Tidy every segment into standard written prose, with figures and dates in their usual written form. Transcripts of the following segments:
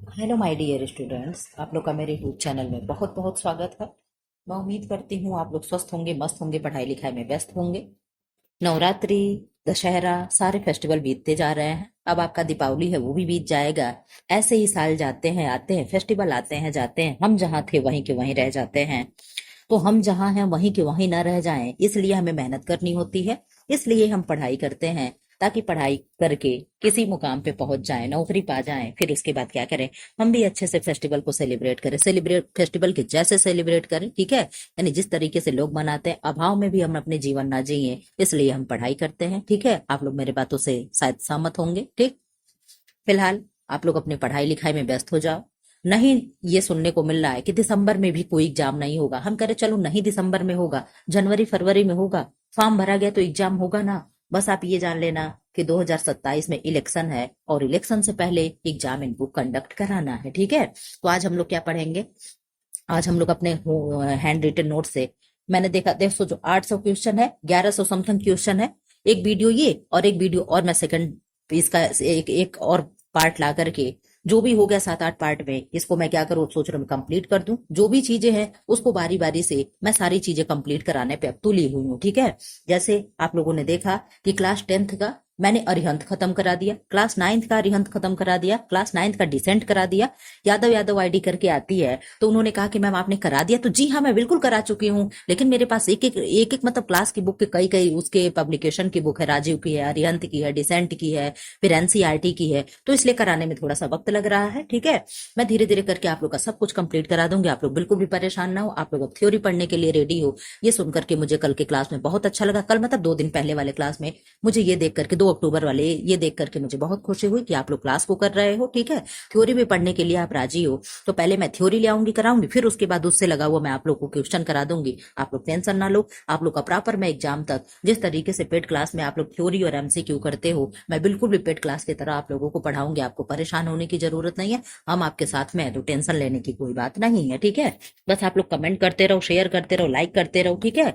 Hello my dear students, आप लोग का मेरे यूट्यूब चैनल में बहुत बहुत स्वागत है। मैं उम्मीद करती हूँ आप लोग स्वस्थ होंगे, मस्त होंगे, पढ़ाई लिखाई में व्यस्त होंगे। नवरात्रि, दशहरा, सारे फेस्टिवल बीतते जा रहे हैं। अब आपका दीपावली है, वो भी बीत जाएगा। ऐसे ही साल जाते हैं आते हैं, फेस्टिवल आते हैं जाते हैं, हम जहाँ थे वहीं के वहीं रह जाते हैं। तो हम जहाँ हैं वहीं के वहीं ना रह जाएं, इसलिए हमें मेहनत करनी होती है। इसलिए हम पढ़ाई करते हैं, ताकि पढ़ाई करके किसी मुकाम पे पहुंच जाएं, नौकरी पा जाएं। फिर उसके बाद क्या करें, हम भी अच्छे से फेस्टिवल को सेलिब्रेट करें, सेलिब्रेट फेस्टिवल के जैसे सेलिब्रेट करें, ठीक है। यानी जिस तरीके से लोग मनाते हैं, अभाव में भी हम अपने जीवन ना जिए, इसलिए हम पढ़ाई करते हैं, ठीक है। आप लोग मेरे बातों से शायद सहमत होंगे, ठीक। फिलहाल आप लोग अपनी पढ़ाई लिखाई में व्यस्त हो जाओ। नहीं, ये सुनने को मिल रहा है कि दिसंबर में भी कोई एग्जाम नहीं होगा। हम कह रहे चलो नहीं दिसंबर में होगा, जनवरी फरवरी में होगा। फॉर्म भरा गया तो एग्जाम होगा ना। बस आप ये जान लेना कि 2027 में इलेक्शन है, और इलेक्शन से पहले एग्जाम इनको कंडक्ट कराना है, ठीक है। तो आज हम लोग क्या पढ़ेंगे, आज हम लोग अपने हैंड रिटन नोट से, मैंने देखा, देखो जो 800 क्वेश्चन है, 1100 समथिंग क्वेश्चन है। एक वीडियो ये और एक वीडियो और मैं सेकंड इसका एक एक और पार्ट ला करके, जो भी हो गया 7-8 पार्ट में, इसको मैं क्या करूँ सोच रहा हूँ, कंप्लीट कर दूं। जो भी चीजें हैं उसको बारी बारी से मैं सारी चीजें कंप्लीट कराने पे अब तुली हुई हूँ, ठीक है। जैसे आप लोगों ने देखा कि क्लास 10th का मैंने अरिहंत खत्म करा दिया, क्लास 9th का अरिहंत खत्म करा दिया, क्लास 9th का डिसेंट करा दिया। यादव यादव आईडी करके आती है, तो उन्होंने कहा कि मैम आपने करा दिया, तो जी हाँ मैं बिल्कुल करा चुकी हूँ। लेकिन मेरे पास एक एक मतलब क्लास की बुक के कई कई उसके पब्लिकेशन की बुक है, राजीव की है, अरिहंत की है, डिसेंट की है, फिर एनसीईआरटी की है, तो इसलिए कराने में थोड़ा सा वक्त लग रहा है, ठीक है। मैं धीरे धीरे करके आप लोग का सब कुछ कंप्लीट करा दूंगी, आप लोग बिल्कुल भी परेशान ना हो। आप लोग अब थ्योरी पढ़ने के लिए रेडी हो, ये सुन करके मुझे कल के क्लास में बहुत अच्छा लगा। कल मतलब 2 दिन पहले वाले क्लास में मुझे ये देख करके, 2 अक्टूबर वाले, ये देख करके मुझे बहुत खुशी हुई कि आप लोग क्लास को कर रहे हो, ठीक है। थ्योरी भी पढ़ने के लिए आप राजी हो। तो पहले मैं थ्योरी ले आऊंगी, कराऊंगी, फिर उसके बाद उससे लगा हुआ मैं आप लोग को क्वेश्चन करा दूंगी। आप लोग टेंशन ना लो। आप लोग का प्रॉपर मैं एग्जाम तक जिस तरीके से पेड क्लास में आप लोग थ्योरी और एमसीक्यू करते हो, मैं बिल्कुल भी पेड क्लास की तरह आप लोगों को पढ़ाऊंगी। आपको परेशान होने की जरूरत नहीं है, हम आपके साथ में है, तो टेंशन लेने की कोई बात नहीं है, ठीक है। बस आप लोग कमेंट करते रहो, शेयर करते रहो, लाइक करते रहो, ठीक है।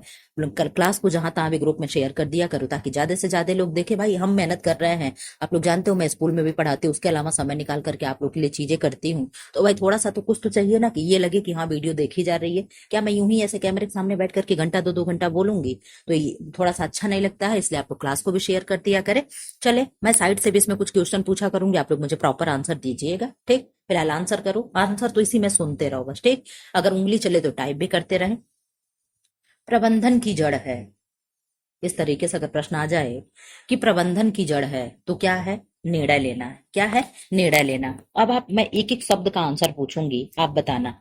कल क्लास को जहां तहां भी ग्रुप में शेयर कर दिया करो, ताकि ज्यादा से ज्यादा लोग देखे भाई हम मेहनत कर रहे हैं। आप लोग जानते हो मैं स्कूल में भी पढ़ाती हूँ, उसके अलावा समय निकाल करके आप लोग के लिए चीजें करती हूँ। तो भाई थोड़ा सा तो कुछ तो चाहिए ना, कि ये लगे कि हाँ वीडियो देखी जा रही है। क्या मैं यूं ही ऐसे कैमरे के सामने बैठ करके घंटा 2-2 घंटा बोलूंगी, तो ये थोड़ा सा अच्छा नहीं लगता है। इसलिए आप लोग क्लास को भी शेयर कर दिया करें। चले, मैं साइड से भी इसमें कुछ क्वेश्चन पूछा करूंगी, आप लोग मुझे प्रॉपर आंसर दीजिएगा, ठीक। फिलहाल आंसर करो, आंसर तो इसी में सुनते रहो बस, ठीक। अगर उंगली चले तो टाइप भी करते रहे। प्रबंधन की जड़ है, इस तरीके से अगर प्रश्न आ जाए कि प्रबंधन की जड़ है, तो क्या है, निर्णय लेना है। क्या है, निर्णय लेना। अब आप, मैं एक एक शब्द का आंसर पूछूंगी, आप बताना।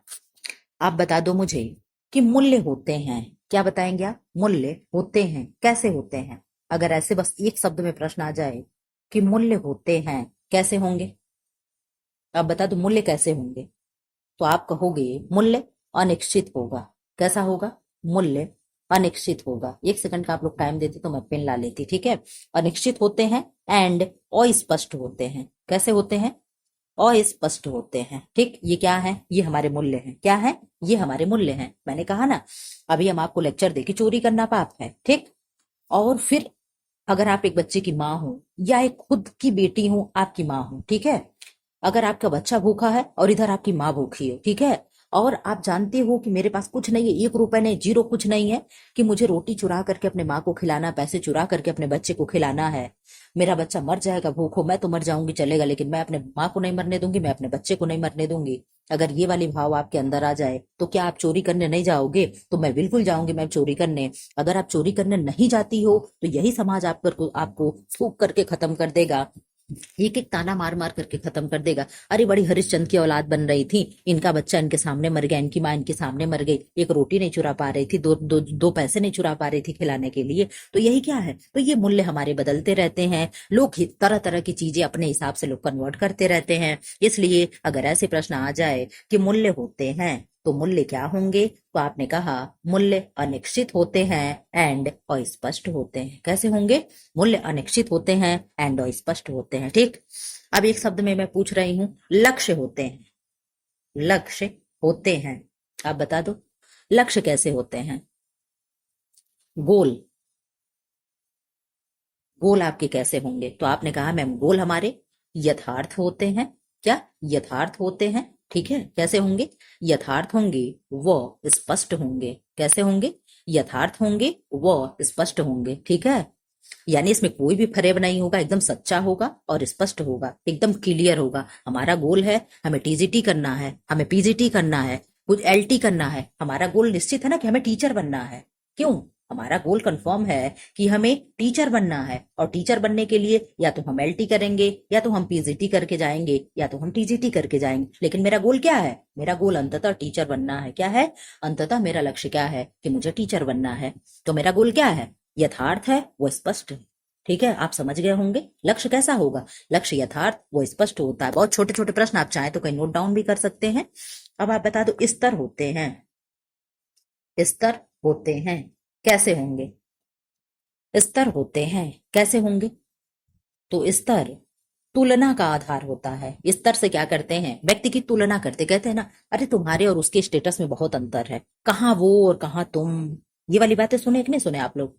आप बता दो मुझे कि मूल्य होते हैं, क्या बताएंगे आप, मूल्य होते हैं, कैसे होते हैं। अगर ऐसे बस एक शब्द में प्रश्न आ जाए कि मूल्य होते हैं, कैसे होंगे, आप बता दो मूल्य कैसे होंगे। तो आप कहोगे मूल्य अनिश्चित होगा। कैसा होगा, मूल्य अनिश्चित होगा। 1 सेकंड का आप लोग टाइम देते तो मैं पेन ला लेती, ठीक है। अनिश्चित होते हैं एंड अस्पष्ट होते हैं। कैसे होते हैं, अस्पष्ट होते हैं, ठीक। ये क्या है, ये हमारे मूल्य हैं। क्या है, ये हमारे मूल्य हैं। मैंने कहा ना, अभी हम आपको लेक्चर दे कि चोरी करना पाप है, ठीक। और फिर अगर आप एक बच्चे की माँ हो, या एक खुद की बेटी हो, आपकी माँ हो, ठीक है। अगर आपका बच्चा भूखा है और इधर आपकी माँ भूखी है, ठीक है। और आप जानते हो कि मेरे पास कुछ नहीं है, 1 रुपए नहीं, जीरो कुछ नहीं है, कि मुझे रोटी चुरा करके अपने माँ को खिलाना, पैसे चुरा करके अपने बच्चे को खिलाना है। मेरा बच्चा मर जाएगा भूखो, मैं तो मर जाऊंगी चलेगा, लेकिन मैं अपने माँ को नहीं मरने दूंगी, मैं अपने बच्चे को नहीं मरने दूंगी। अगर ये वाली भाव आपके अंदर आ जाए, तो क्या आप चोरी करने नहीं जाओगे। तो मैं बिल्कुल जाऊंगी मैं चोरी करने। अगर आप चोरी करने नहीं जाती हो, तो यही समाज आपको फूक करके खत्म कर देगा, एक एक ताना मार मार करके खत्म कर देगा। अरे बड़ी हरिश्चंद्र की औलाद बन रही थी, इनका बच्चा इनके सामने मर गया, इनकी माँ इनके सामने मर गई, एक रोटी नहीं चुरा पा रही थी, दो पैसे नहीं चुरा पा रही थी खिलाने के लिए। तो यही क्या है, तो ये मूल्य हमारे बदलते रहते हैं। लोग तरह तरह की चीजें अपने हिसाब से लोग कन्वर्ट करते रहते हैं। इसलिए अगर ऐसे प्रश्न आ जाए कि मूल्य होते हैं, तो मूल्य क्या होंगे, तो आपने कहा मूल्य अनिश्चित होते हैं एंड अस्पष्ट होते हैं। कैसे होंगे, मूल्य अनिश्चित होते हैं एंड अस्पष्ट होते हैं, ठीक। अब एक शब्द में मैं पूछ रही हूं, लक्ष्य होते हैं, लक्ष्य होते हैं। आप बता दो लक्ष्य कैसे होते हैं। गोल, गोल आपके कैसे होंगे। तो आपने कहा मैम गोल हमारे यथार्थ होते हैं, क्या यथार्थ होते हैं। ठीक है, कैसे होंगे? यथार्थ होंगे, वो स्पष्ट होंगे। कैसे होंगे? यथार्थ होंगे, वो स्पष्ट होंगे। ठीक है, यानी इसमें कोई भी फरेब नहीं होगा, एकदम सच्चा होगा और स्पष्ट होगा, एकदम क्लियर होगा। हमारा गोल है, हमें टीजीटी करना है, हमें पीजीटी करना है, कुछ एलटी करना है। हमारा गोल निश्चित है ना कि हमें टीचर बनना है। क्यों? हमारा गोल कंफर्म है कि हमें टीचर बनना है, और टीचर बनने के लिए या तो हम एलटी करेंगे, या तो हम पीजीटी करके जाएंगे, या तो हम टीजीटी करके जाएंगे। लेकिन मेरा गोल क्या है? मेरा गोल अंततः टीचर बनना है। क्या है? अंततः मेरा लक्ष्य क्या है? कि मुझे टीचर बनना है। तो मेरा गोल क्या है? यथार्थ है, वो स्पष्ट है। ठीक है, आप समझ गए होंगे लक्ष्य कैसा होगा। लक्ष्य यथार्थ, वो स्पष्ट होता है। बहुत छोटे छोटे प्रश्न, आप चाहें तो कहीं नोट डाउन भी कर सकते हैं। अब आप बता दो, स्तर होते हैं, स्तर होते हैं, कैसे होंगे? स्तर होते हैं, कैसे होंगे? तो स्तर तुलना का आधार होता है। स्तर से क्या करते हैं? व्यक्ति की तुलना करते, कहते हैं ना, अरे तुम्हारे और उसके स्टेटस में बहुत अंतर है, कहाँ वो और कहाँ तुम। ये वाली बातें सुने कि नहीं सुने आप लोग?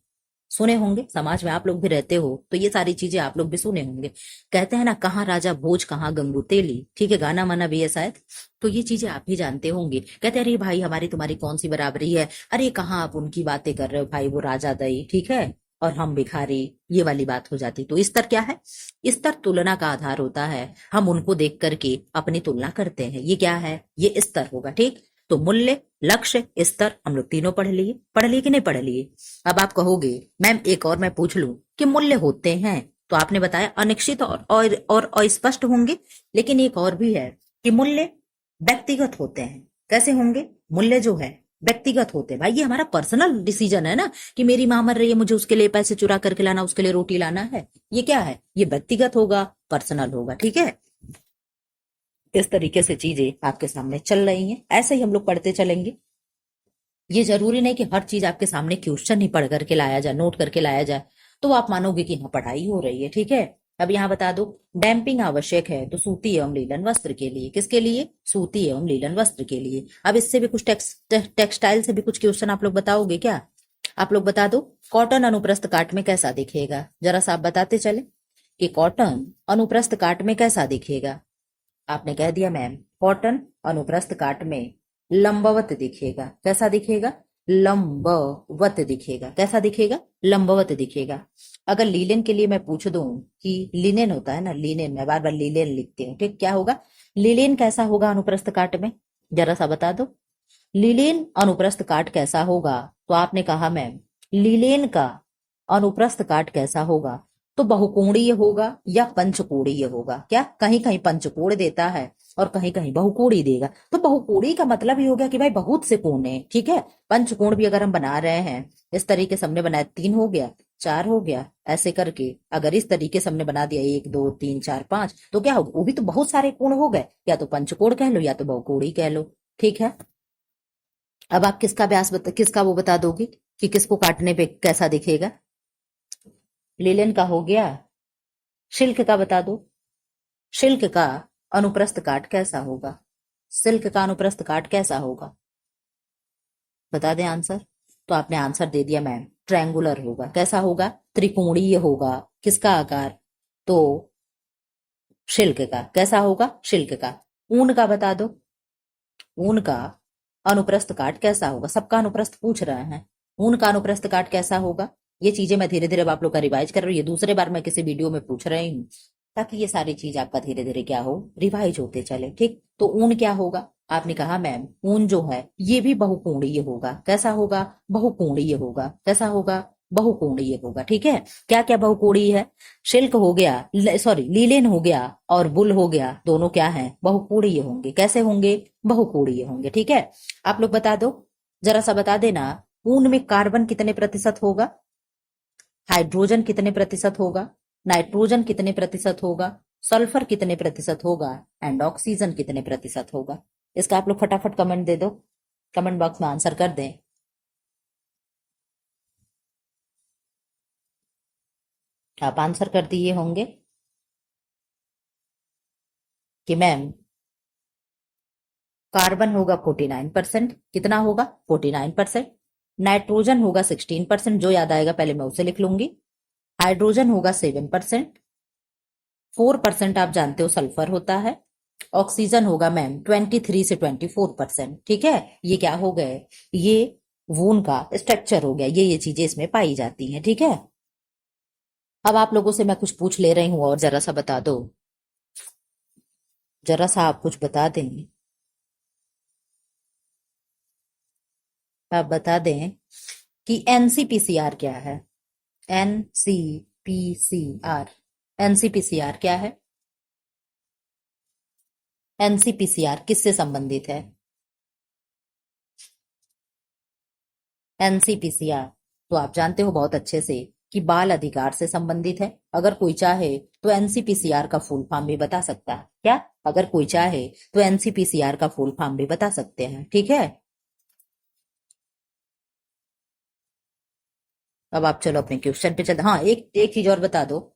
सुने होंगे, समाज में आप लोग भी रहते हो तो ये सारी चीजें आप लोग भी सुने होंगे। कहते हैं ना, कहाँ राजा भोज कहाँ गंगू तेली। ठीक है, गाना माना भी है शायद, तो ये चीजें आप भी जानते होंगे। कहते हैं, अरे भाई हमारी तुम्हारी कौन सी बराबरी है, अरे कहाँ आप उनकी बातें कर रहे हो भाई, वो राजा दई ठीक है और हम भिखारी। ये वाली बात हो जाती। तो स्तर क्या है? स्तर तुलना का आधार होता है। हम उनको देख करके अपनी तुलना करते हैं, ये क्या है? ये स्तर होगा। ठीक, तो मूल्य, लक्ष्य, स्तर, हम लोग तीनों पढ़ लिए कि नहीं पढ़ लिए? अब आप कहोगे मैम एक और मैं पूछ लूं कि मूल्य होते हैं, तो आपने बताया अनिश्चित और अस्पष्ट होंगे। लेकिन एक और भी है कि मूल्य व्यक्तिगत होते हैं। कैसे होंगे? मूल्य जो है व्यक्तिगत होते हैं। भाई ये हमारा पर्सनल डिसीजन है ना, कि मेरी माँ मर रही है, मुझे उसके लिए पैसे चुरा करके लाना, उसके लिए रोटी लाना है। ये क्या है? ये व्यक्तिगत होगा, पर्सनल होगा। ठीक है, इस तरीके से चीजें आपके सामने चल रही हैं, ऐसे ही हम लोग पढ़ते चलेंगे। ये जरूरी नहीं कि हर चीज आपके सामने क्वेश्चन ही पढ़ करके लाया जाए, नोट करके लाया जाए, तो आप मानोगे कि हाँ पढ़ाई हो रही है। ठीक है, अब यहाँ बता दो, डैम्पिंग आवश्यक है तो सूती एवं लीलन वस्त्र के लिए। किसके लिए? सूती एवं लीलन वस्त्र के लिए। अब इससे भी कुछ टेक्सटाइल से भी कुछ क्वेश्चन आप लोग बताओगे क्या? आप लोग बता दो, कॉटन अनुप्रस्थ काट में कैसा दिखेगा? जरा सा आप बताते चले कि कॉटन अनुप्रस्थ काट में कैसा दिखेगा। आपने कह दिया मैम कॉटन अनुप्रस्थ काट में लंबवत दिखेगा। कैसा दिखेगा? लंबवत दिखेगा। कैसा दिखेगा? लंबवत दिखेगा। अगर लीलेन के लिए मैं पूछ दूं कि लिनेन होता है ना, लिनेन, मैं बार बार लीलेन लिखती हूँ, ठीक, क्या होगा? लिलेन कैसा होगा अनुप्रस्थ काट में? जरा सा बता दो, लीलेन अनुप्रस्थ काट कैसा होगा? तो आपने कहा मैम लीलेन का अनुप्रस्थ काट कैसा होगा? तो बहुकोणीय होगा या पंचकोणीय होगा? क्या कहीं कहीं पंचकोण देता है और कहीं कहीं बहुकोणी देगा। तो बहुकोणी का मतलब ही हो गया कि भाई बहुत से कोण है। ठीक है, पंचकोण भी अगर हम बना रहे हैं, इस तरीके से हमने बनाया, 3 हो गया, 4 हो गया, ऐसे करके अगर इस तरीके से हमने बना दिया 1 2 3 4 5, तो क्या होगा? वो भी तो बहुत सारे कोण हो गए, या तो पंचकोण कह लो या तो बहुकोणी कह लो। ठीक है, अब आप किसका वो बता दोगे कि किसको काटने पे कैसा दिखेगा? लिलन का हो गया, सिल्क का बता दो, सिल्क का अनुप्रस्थ काट कैसा होगा? सिल्क का अनुप्रस्थ काट कैसा होगा? बता दें आंसर। तो आपने आंसर दे दिया मैम, ट्रायंगुलर होगा। कैसा होगा? त्रिकोणीय होगा। किसका आकार? तो सिल्क का। कैसा होगा? सिल्क का। ऊन का बता दो, ऊन का अनुप्रस्थ काट कैसा होगा? सबका अनुप्रस्थ पूछ रहे हैं, ऊन का अनुप्रस्थ काट कैसा होगा? ये चीजें मैं धीरे धीरे आप लोग का रिवाइज कर रही हूँ, ये दूसरे बार मैं किसी वीडियो में पूछ रही हूँ, ताकि ये सारी चीज आपका धीरे धीरे क्या हो, रिवाइज होते चले। ठीक, तो ऊन क्या होगा? आपने कहा मैम ऊन जो है ये भी बहुकोणीय होगा। कैसा होगा? बहुकोणीय होगा। कैसा होगा? बहुकोणीय होगा। ठीक है, क्या क्या बहुकोणीय है? सिल्क हो गया, सॉरी लीलेन हो गया और बुल हो गया, दोनों क्या है? बहुकोणीय होंगे। कैसे होंगे? बहुकोणीय होंगे। ठीक है, आप लोग बता दो, जरा सा बता देना, ऊन में कार्बन कितने प्रतिशत होगा? हाइड्रोजन कितने प्रतिशत होगा? नाइट्रोजन कितने प्रतिशत होगा? सल्फर कितने प्रतिशत होगा? एंड ऑक्सीजन कितने प्रतिशत होगा? इसका आप लोग फटाफट कमेंट दे दो, कमेंट बॉक्स में आंसर कर दें। आप आंसर कर दिए होंगे कि मैम कार्बन होगा 49%। कितना होगा? 49%। नाइट्रोजन होगा 16%, जो याद आएगा पहले मैं उसे लिख लूंगी। हाइड्रोजन होगा 7%। 4% आप जानते हो सल्फर होता है। ऑक्सीजन होगा मैम 23 से 24%। ठीक है, ये क्या हो गए, ये वून का स्ट्रक्चर हो गया, ये चीजें इसमें पाई जाती हैं। ठीक है, अब आप लोगों से मैं कुछ पूछ ले रही हूँ और जरा सा बता दो, जरा सा आप कुछ बता दें, आप बता दें कि एनसीपीसीआर क्या है। एनसीपीसीआर, एनसीपीसीआर क्या है, एनसीपीसीआर किससे संबंधित है। एनसीपीसीआर तो आप जानते हो बहुत अच्छे से कि बाल अधिकार से संबंधित है। अगर कोई चाहे तो एनसीपीसीआर का फुल फॉर्म भी बता सकता है क्या, अगर कोई चाहे तो एनसीपीसीआर का फुल फॉर्म भी बता सकते हैं। ठीक है, अब आप चलो अपने क्वेश्चन पे चलते। हाँ, एक एक चीज और बता दो,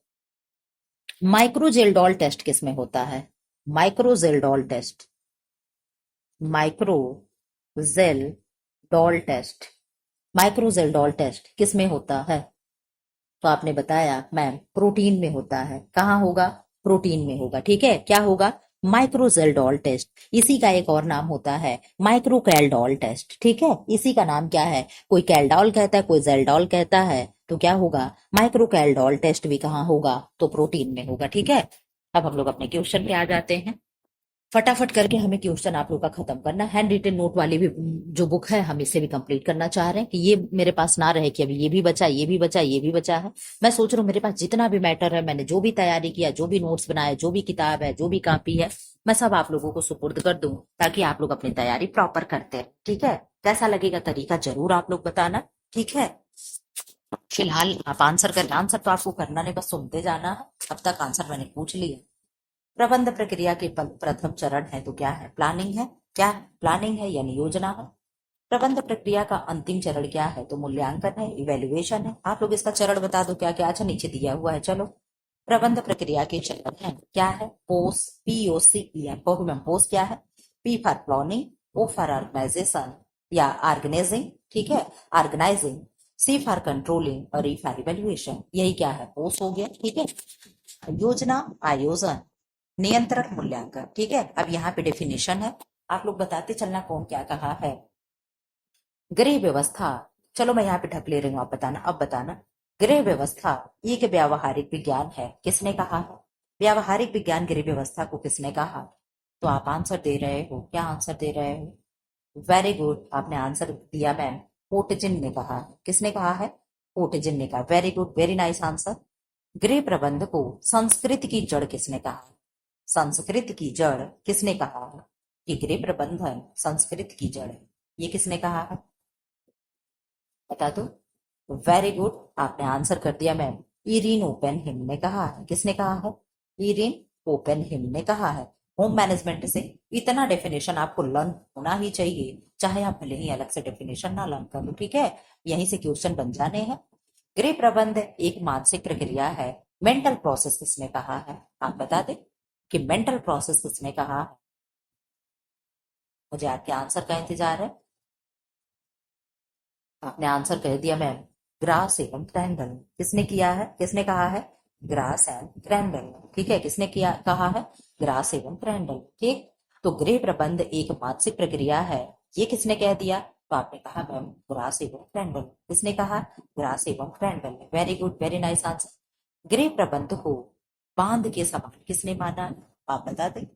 माइक्रोजेल्डोल टेस्ट किसमें होता है। माइक्रोजेल्डोल टेस्ट, माइक्रोजेल्डोल टेस्ट, माइक्रोजेल्डोल टेस्ट किसमें होता है। तो आपने बताया मैम प्रोटीन में होता है। कहाँ होगा, प्रोटीन में होगा। ठीक है, क्या होगा, माइक्रोजेल्डोल टेस्ट। इसी का एक और नाम होता है माइक्रोकैल्डोल टेस्ट। ठीक है, इसी का नाम क्या है, कोई कैल्डोल कहता है, कोई जेल्डोल कहता है, तो क्या होगा, माइक्रोकैल्डोल टेस्ट भी कहाँ होगा, तो प्रोटीन में होगा। ठीक है, अब हम लोग अपने क्वेश्चन पे आ जाते हैं। फटाफट करके हमें क्वेश्चन आप लोग का खत्म करना। हैंड रिटन नोट वाली भी जो बुक है हम इसे भी कंप्लीट करना चाह रहे हैं कि ये मेरे पास ना रहे कि अभी ये भी बचा, ये भी बचा, ये भी बचा है। मैं सोच रहा हूँ मेरे पास जितना भी मैटर है, मैंने जो भी तैयारी किया, जो भी नोट्स बनाए, जो भी किताब है, जो भी कॉपी है, मैं सब आप लोगों को सुपुर्द कर दूं, ताकि आप लोग अपनी तैयारी प्रॉपर करते रहे। ठीक है, कैसा लगेगा तरीका जरूर आप लोग बताना। ठीक है, फिलहाल आप आंसर करें, आंसर तो आपको करना नहीं, बस सुनते जाना है। अब तक आंसर मैंने पूछ लिया। प्रबंध प्रक्रिया के प्रथम चरण है तो क्या है, प्लानिंग है। क्या है, प्लानिंग है यानी योजना है। प्रबंध प्रक्रिया का अंतिम चरण क्या है, तो मूल्यांकन है, इवेल्युएशन है। आप लोग इसका चरण बता दो क्या क्या। अच्छा, नीचे दिया हुआ है, चलो। प्रबंध प्रक्रिया के चरण है, क्या है, पोस, POC पोस क्या है, P for planning, O for organisation या ऑर्गेनाइजिंग। ठीक है, ऑर्गेनाइजिंग, C फॉर कंट्रोलिंग और E फॉर इवेल्युएशन। यही क्या है, पोस हो गया। ठीक है, योजना, आयोजन, नियंत्रण, मूल्यांकन। ठीक है, अब यहाँ पे डेफिनेशन है, आप लोग बताते चलना कौन क्या कहा है। गृह व्यवस्था, चलो मैं यहाँ पे ढक ले रही हूँ, आप बताना, अब बताना। गृह व्यवस्था एक व्यावहारिक विज्ञान है, किसने कहा है। व्यावहारिक विज्ञान गृह व्यवस्था को किसने कहा। तो आप आंसर दे रहे हो, क्या आंसर दे रहे हो, वेरी गुड, आपने आंसर दिया मैम, पोटजिन ने कहा। किसने कहा है, पोटजिन ने कहा। Very good, very nice answer. गृह प्रबंध को संस्कृति की जड़ किसने कहा। संस्कृत की जड़ किसने कहा है कि गृह प्रबंधन संस्कृत की जड़ है, ये किसने कहा है, बता दो। वेरी गुड, आपने आंसर कर दिया मैम, इरीन ओपेनहिम ने कहा है। किसने कहा है, इरीन ओपेनहिम ने कहा है। होम मैनेजमेंट से इतना डेफिनेशन आपको लर्न होना ही चाहिए, चाहे आप भले ही अलग से डेफिनेशन ना लर्न करो। ठीक है, यहीं से क्वेश्चन बन जाने हैं। गृह प्रबंध एक मानसिक प्रक्रिया है, मेंटल प्रोसेस किसने कहा है, आप बता दें कि मेंटल प्रोसेस किसने कहा है। मुझे आपके आंसर का इंतजार है। आपने आंसर कह दिया मैम, ग्रास एवं क्रैंडल। किसने किया है, किसने कहा है, ग्रास एंड क्रैंडल। ठीक है, किसने किया कहा है, ग्रास एवं क्रैंडल। ठीक, तो गृह प्रबंध एक मानसिक प्रक्रिया है, ये किसने कह दिया, तो आपने कहा मैम ग्रास एवं क्रैंडल। किसने कहा, ग्रास एवं cradle. Very good, very nice answer. गृह प्रबंध को बांध के समान किसने माना है, आप बता दें,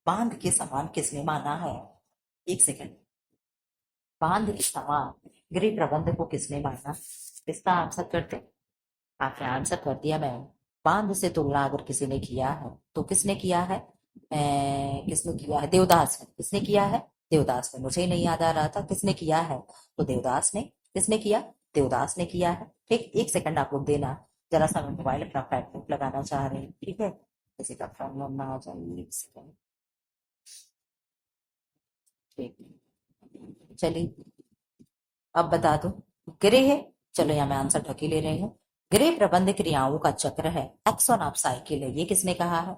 बांध के समान किसने माना है। एक सेकंड, बांध के समान गृह प्रबंध को किसने माना, इसका आंसर करते। आपने आंसर कर दिया मैम, बांध से तुलना अगर किसी ने किया है तो किसने किया है, किसने किया है, देवदास ने। किसने किया है, देवदास ने। मुझे ही नहीं याद आ रहा था किसने किया है, तो देवदास ने। किसने किया, देवदास ने किया है। ठीक, एक सेकंड आप लोग देना, जरा सा मैं मोबाइल अपना फ्लैट लगाना चाह रही हूँ। ठीक है, किसी का प्रॉब्लम ना आ जाए, एक सेकंड। ठीक, चलिए अब बता दो। गृह, चलो यहाँ मैं आंसर ढकी ले रही हूँ। गृह प्रबंध क्रियाओं का चक्र है, एक्शन ऑफ साइकिल है, ये किसने कहा है।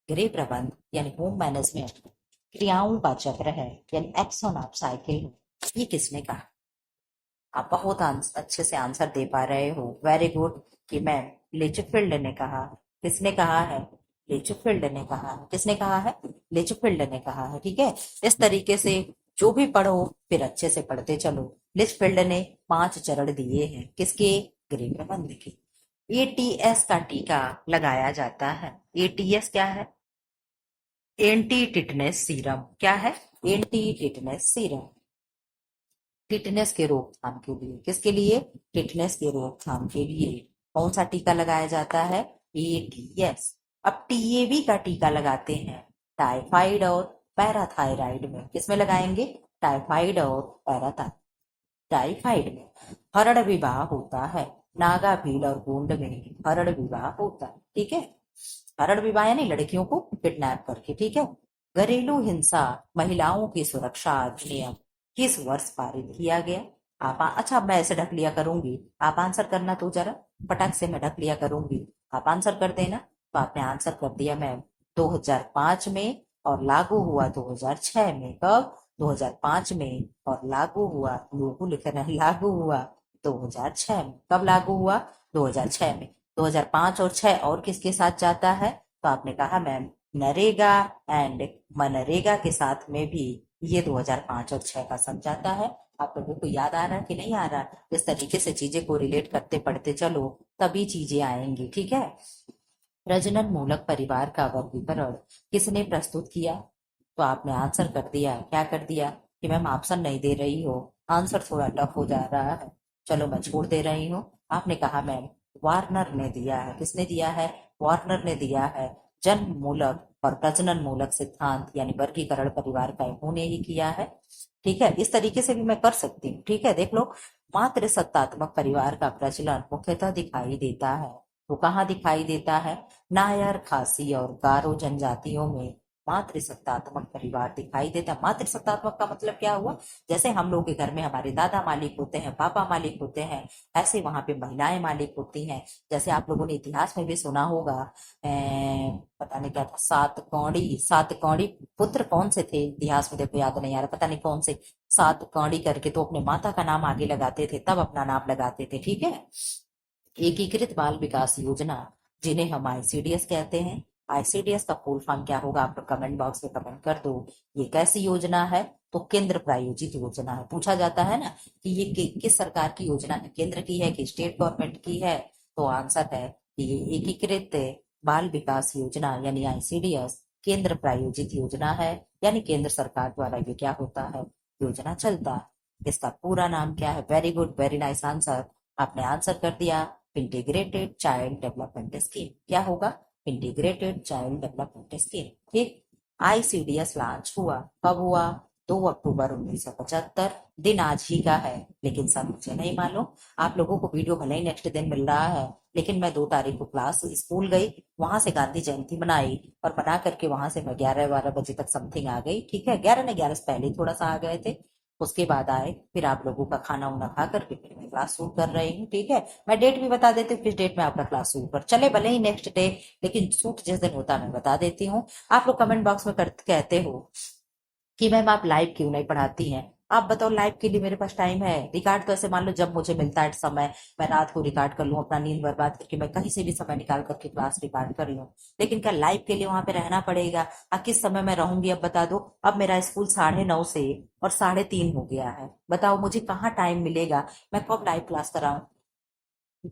गृह प्रबंध यानी होम मैनेजमेंट क्रियाओं का चक्र है, यानी एक्शन ऑफ साइकिल है, ये किसने कहा। आप बहुत अच्छे से आंसर दे पा रहे हो, वेरी गुड। कि मैम लिचफील्ड ने कहा। किसने कहा है, लिचफील्ड ने कहा है। किसने कहा है? लिचफील्ड ने कहा है। ठीक है, इस तरीके से जो भी पढ़ो फिर अच्छे से पढ़ते चलो। लिचफील्ड ने 5 चरण दिए हैं, किसके? गृह प्रबंध के। एटीएस का टीका लगाया जाता है। एटीएस क्या है? Anti tetanus serum. क्या है? Anti tetanus serum. टिटनेस के रोकथाम के लिए। किसके लिए? टिटनेस के रोकथाम के लिए कौन सा टीका लगाया जाता है? एटीएस। अब टीएबी का टीका लगाते हैं टाइफाइड और पैराथायराइड में। किसमें लगाएंगे? टाइफाइड और पैराथायराइड। टाइफाइड में हरण विवाह होता है, नागा भील और गोंड में हरण विवाह होता है। ठीक है, हरण विवाह यानी लड़कियों को किडनैप करके। ठीक है, घरेलू हिंसा महिलाओं की सुरक्षा अधिनियम किस वर्ष पारित किया गया? अच्छा, मैं ऐसे ढक लिया करूंगी, आप आंसर करना तो जरा फटाक से। मैं ढक लिया करूंगी, आप आंसर कर देना। तो आपने आंसर कर दिया मैम 2005 में, और लागू हुआ 2006 में। कब? 2005 में, और लागू हुआ, लोगो लिख रहे हैं, लागू हुआ 2006 में। कब लागू हुआ? 2006 में। 2005 और 6 और किसके साथ जाता है? तो आपने कहा मैम नरेगा एंड मनरेगा के साथ में भी ये 2005 और 6 का सब जाता है। आप लोगों को याद आ रहा है कि नहीं आ रहा? इस तरीके से चीजें को रिलेट करते पढ़ते चलो, तभी चीजें आएंगी। ठीक है, प्रजनन मूलक परिवार का वर्गीकरण किसने प्रस्तुत किया? तो आपने आंसर कर दिया, क्या कर दिया कि मैम ऑप्शन नहीं दे रही हो, आंसर थोड़ा टफ हो जा रहा है, चलो मैं छोड़ दे रही हूँ। आपने कहा मैम वार्नर ने दिया है। किसने दिया है? वार्नर ने दिया है। जन्म मूलक और प्रजनन मूलक सिद्धांत यानी वर्गीकरण परिवार का इन्होंने ही किया है। ठीक है, इस तरीके से भी मैं कर सकती हूँ। ठीक है, देख लो, मातृ सत्तात्मक परिवार का प्रचलन मुख्यतः दिखाई देता है। वो कहाँ दिखाई देता है? नायर, खासी और गारो जनजातियों में मातृसत्तात्मक परिवार दिखाई देता है। मातृसत्तात्मक का मतलब क्या हुआ? जैसे हम लोग के घर में हमारे दादा मालिक होते हैं, पापा मालिक होते हैं, ऐसे वहां पे महिलाएं मालिक होती हैं। जैसे आप लोगों ने इतिहास में भी सुना होगा, पता नहीं क्या था, सात कौड़ी पुत्र कौन से थे इतिहास में? देखो याद नहीं आ रहा, पता नहीं कौन से सात कौड़ी करके, तो अपने माता का नाम आगे लगाते थे, तब अपना नाम लगाते थे। ठीक है, एकीकृत बाल विकास योजना जिन्हें हम आईसीडीएस कहते हैं। आईसीडीएस का फुल फॉर्म क्या होगा? आप लोग कमेंट बॉक्स में कमेंट कर दो। ये कैसी योजना है? तो केंद्र प्रायोजित योजना है। पूछा जाता है ना कि ये किस सरकार की योजना है, केंद्र की है कि स्टेट गवर्नमेंट की है? तो आंसर है कि ये एकीकृत बाल विकास योजना यानी आईसीडीएस केंद्र प्रायोजित योजना है, यानी केंद्र सरकार द्वारा ये क्या होता है? योजना चलता है। इसका पूरा नाम क्या है? Very good, very nice answer. आपने आंसर कर दिया, इंटीग्रेटेड चाइल्ड डेवलपमेंट स्कीम। क्या होगा? Integrated child development scheme. ठीक, आईसीडीएस लॉन्च हुआ, कब हुआ? 2 अक्टूबर 1975। दिन आज ही का है, लेकिन सर मुझे नहीं मालूम। आप लोगों को वीडियो भले ही नेक्स्ट दिन मिल रहा है, लेकिन मैं 2 तारीख को क्लास स्कूल गई, वहां से गांधी जयंती मनाई, और बना करके वहां से मैं 11-12 बजे तक समथिंग आ गई। ठीक है, 11 ने 11 से पहले ही थोड़ा सा आ गए थे। उसके बाद आए, फिर आप लोगों का खाना उना खा करके फिर मैं क्लास शुरू कर रही हूँ। ठीक है, मैं डेट भी बता देती हूँ किस डेट में आपका क्लास शुरू कर चले, भले ही नेक्स्ट डे, लेकिन शूट जिस दिन होता है मैं बता देती हूँ। आप लोग कमेंट बॉक्स में कहते हो कि मैम आप लाइव क्यों नहीं पढ़ाती हैं? आप बताओ, लाइव के लिए मेरे पास टाइम है। रिकॉर्ड तो ऐसे मान लो जब मुझे मिलता है समय, मैं रात को रिकॉर्ड कर लूँ, अपना नींद बर्बाद करके मैं कहीं से भी समय निकाल करके क्लास रिकॉर्ड कर लूँ। लेकिन क्या लाइव के लिए वहां पे रहना पड़ेगा? किस समय मैं रहूंगी अब बता दो। अब मेरा स्कूल 9:30 से और 3:30 हो गया है, बताओ मुझे कहाँ टाइम मिलेगा? मैं कब लाइव क्लास कराऊं?